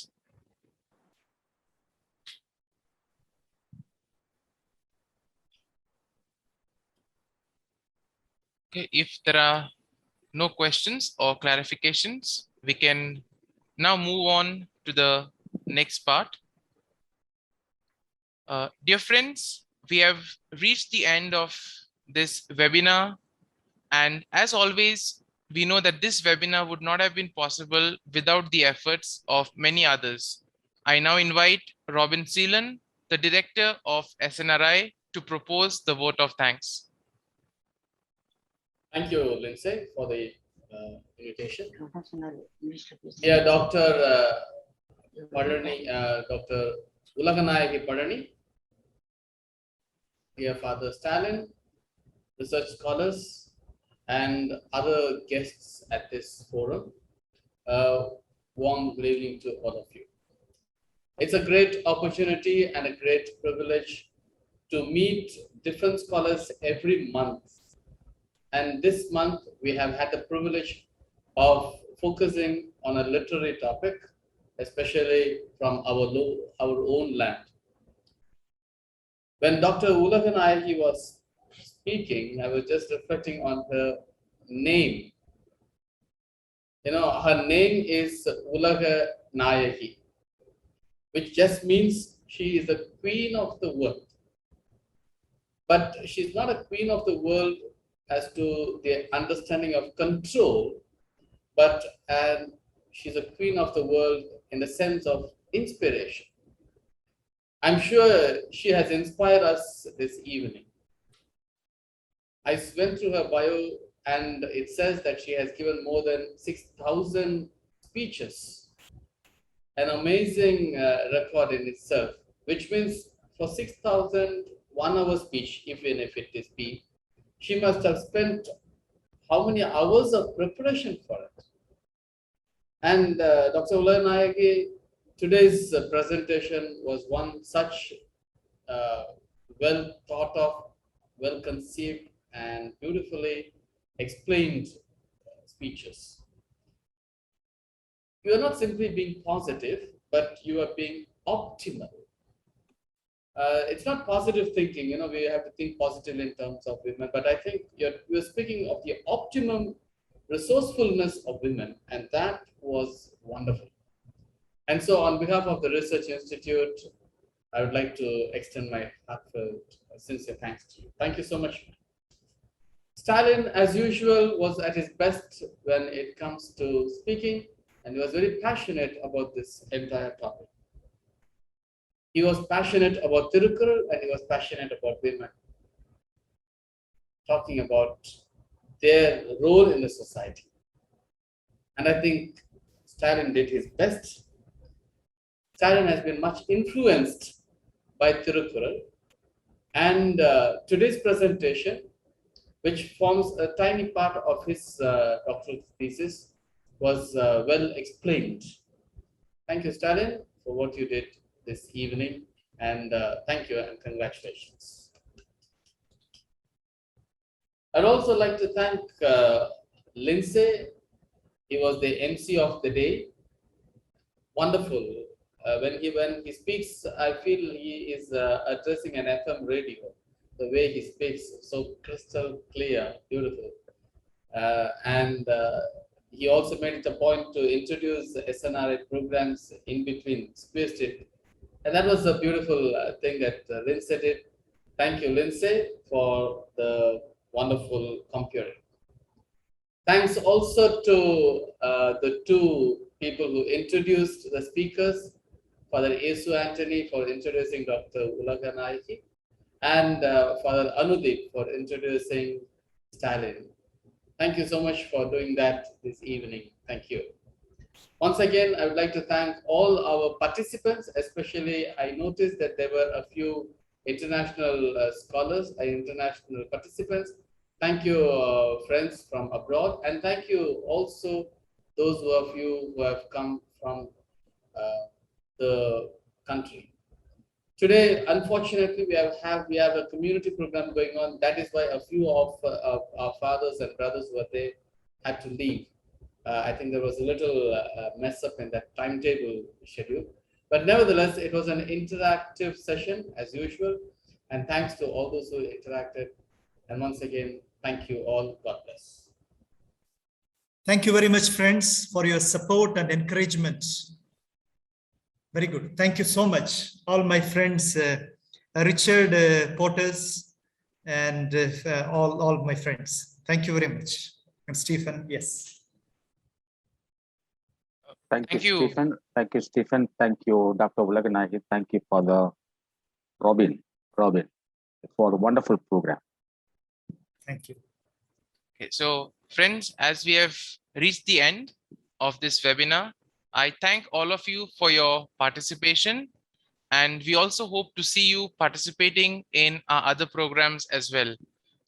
Okay, if there are no questions or clarifications, we can now move on to the next part. Dear friends, we have reached the end of this webinar, and as always, we know that this webinar would not have been possible without the efforts of many others. I now invite Robin Seelan, the director of SNRI, to propose the vote of thanks. Thank you, Lindsay, for the invitation. Yeah, Dr. Padani, Dr. Ulaganayaki Padani, dear Father Stalin, research scholars, and other guests at this forum. Warm good evening to all of you. It's a great opportunity and a great privilege to meet different scholars every month. And this month, we have had the privilege of focusing on a literary topic, especially from our own land. When Dr. Ulaganayaki was speaking, I was just reflecting on her name. You know, her name is Ulaganayaki, which just means she is the queen of the world. But she's not a queen of the world as to the understanding of control, but she's a queen of the world in the sense of inspiration. I'm sure she has inspired us this evening. I went through her bio and it says that she has given more than 6,000 speeches, an amazing record in itself, which means for 6,000 1-hour speech, even if it is B, she must have spent how many hours of preparation for it. And Dr. Ulaganayaki, today's presentation was one such well thought of, well conceived, and beautifully explained speeches. You are not simply being positive, but you are being optimal. It's not positive thinking, you know, we have to think positively in terms of women, but I think you're speaking of the optimum resourcefulness of women, and that was wonderful. And so on behalf of the Research Institute, I would like to extend my heartfelt, sincere thanks to you. Thank you so much. Stalin, as usual, was at his best when it comes to speaking, and he was very passionate about this entire topic. He was passionate about Tirukkural and he was passionate about women, talking about their role in the society. And I think Stalin did his best. Stalin has been much influenced by Tirukkural, and today's presentation, which forms a tiny part of his doctoral thesis, was well explained. Thank you, Stalin, for what you did this evening, and thank you and congratulations. I'd also like to thank Lindsay. He was the MC of the day. Wonderful. When he speaks, I feel he is addressing an FM radio. The way he speaks, so crystal clear, beautiful. And he also made it a point to introduce SNRI programs in between, squeezed it. And that was a beautiful thing that Lindsay did. Thank you, Lindsay, for the wonderful comparing. Thanks also to the two people who introduced the speakers, Father Yesu Anthony for introducing Dr. Ulaga Nayaki, and Father Anudeep for introducing Stalin. Thank you so much for doing that this evening. Thank you. Once again, I would like to thank all our participants, especially I noticed that there were a few international scholars and international participants. Thank you, friends from abroad, and thank you also those of you who have come from the country. Today, unfortunately, we have a community program going on. That is why a few of our fathers and brothers who were there had to leave. I think there was a little mess up in that timetable schedule. But nevertheless, it was an interactive session as usual. And thanks to all those who interacted. And once again, thank you all. God bless. Thank you very much, friends, for your support and encouragement. Very good. Thank you so much. All my friends, Richard Porters, and all my friends. Thank you very much. And Stephen, yes. Thank you, Stephen. Thank you, Stephen. Thank you, Dr. Ulaga Nayaki. Thank you for the Robin, for a wonderful program. Thank you. Okay, so friends, as we have reached the end of this webinar, I thank all of you for your participation, and we also hope to see you participating in our other programs as well.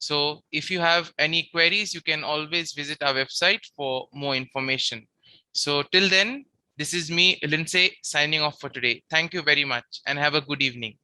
So if you have any queries, you can always visit our website for more information. So till then, this is me, Lindsay, signing off for today. Thank you very much and have a good evening.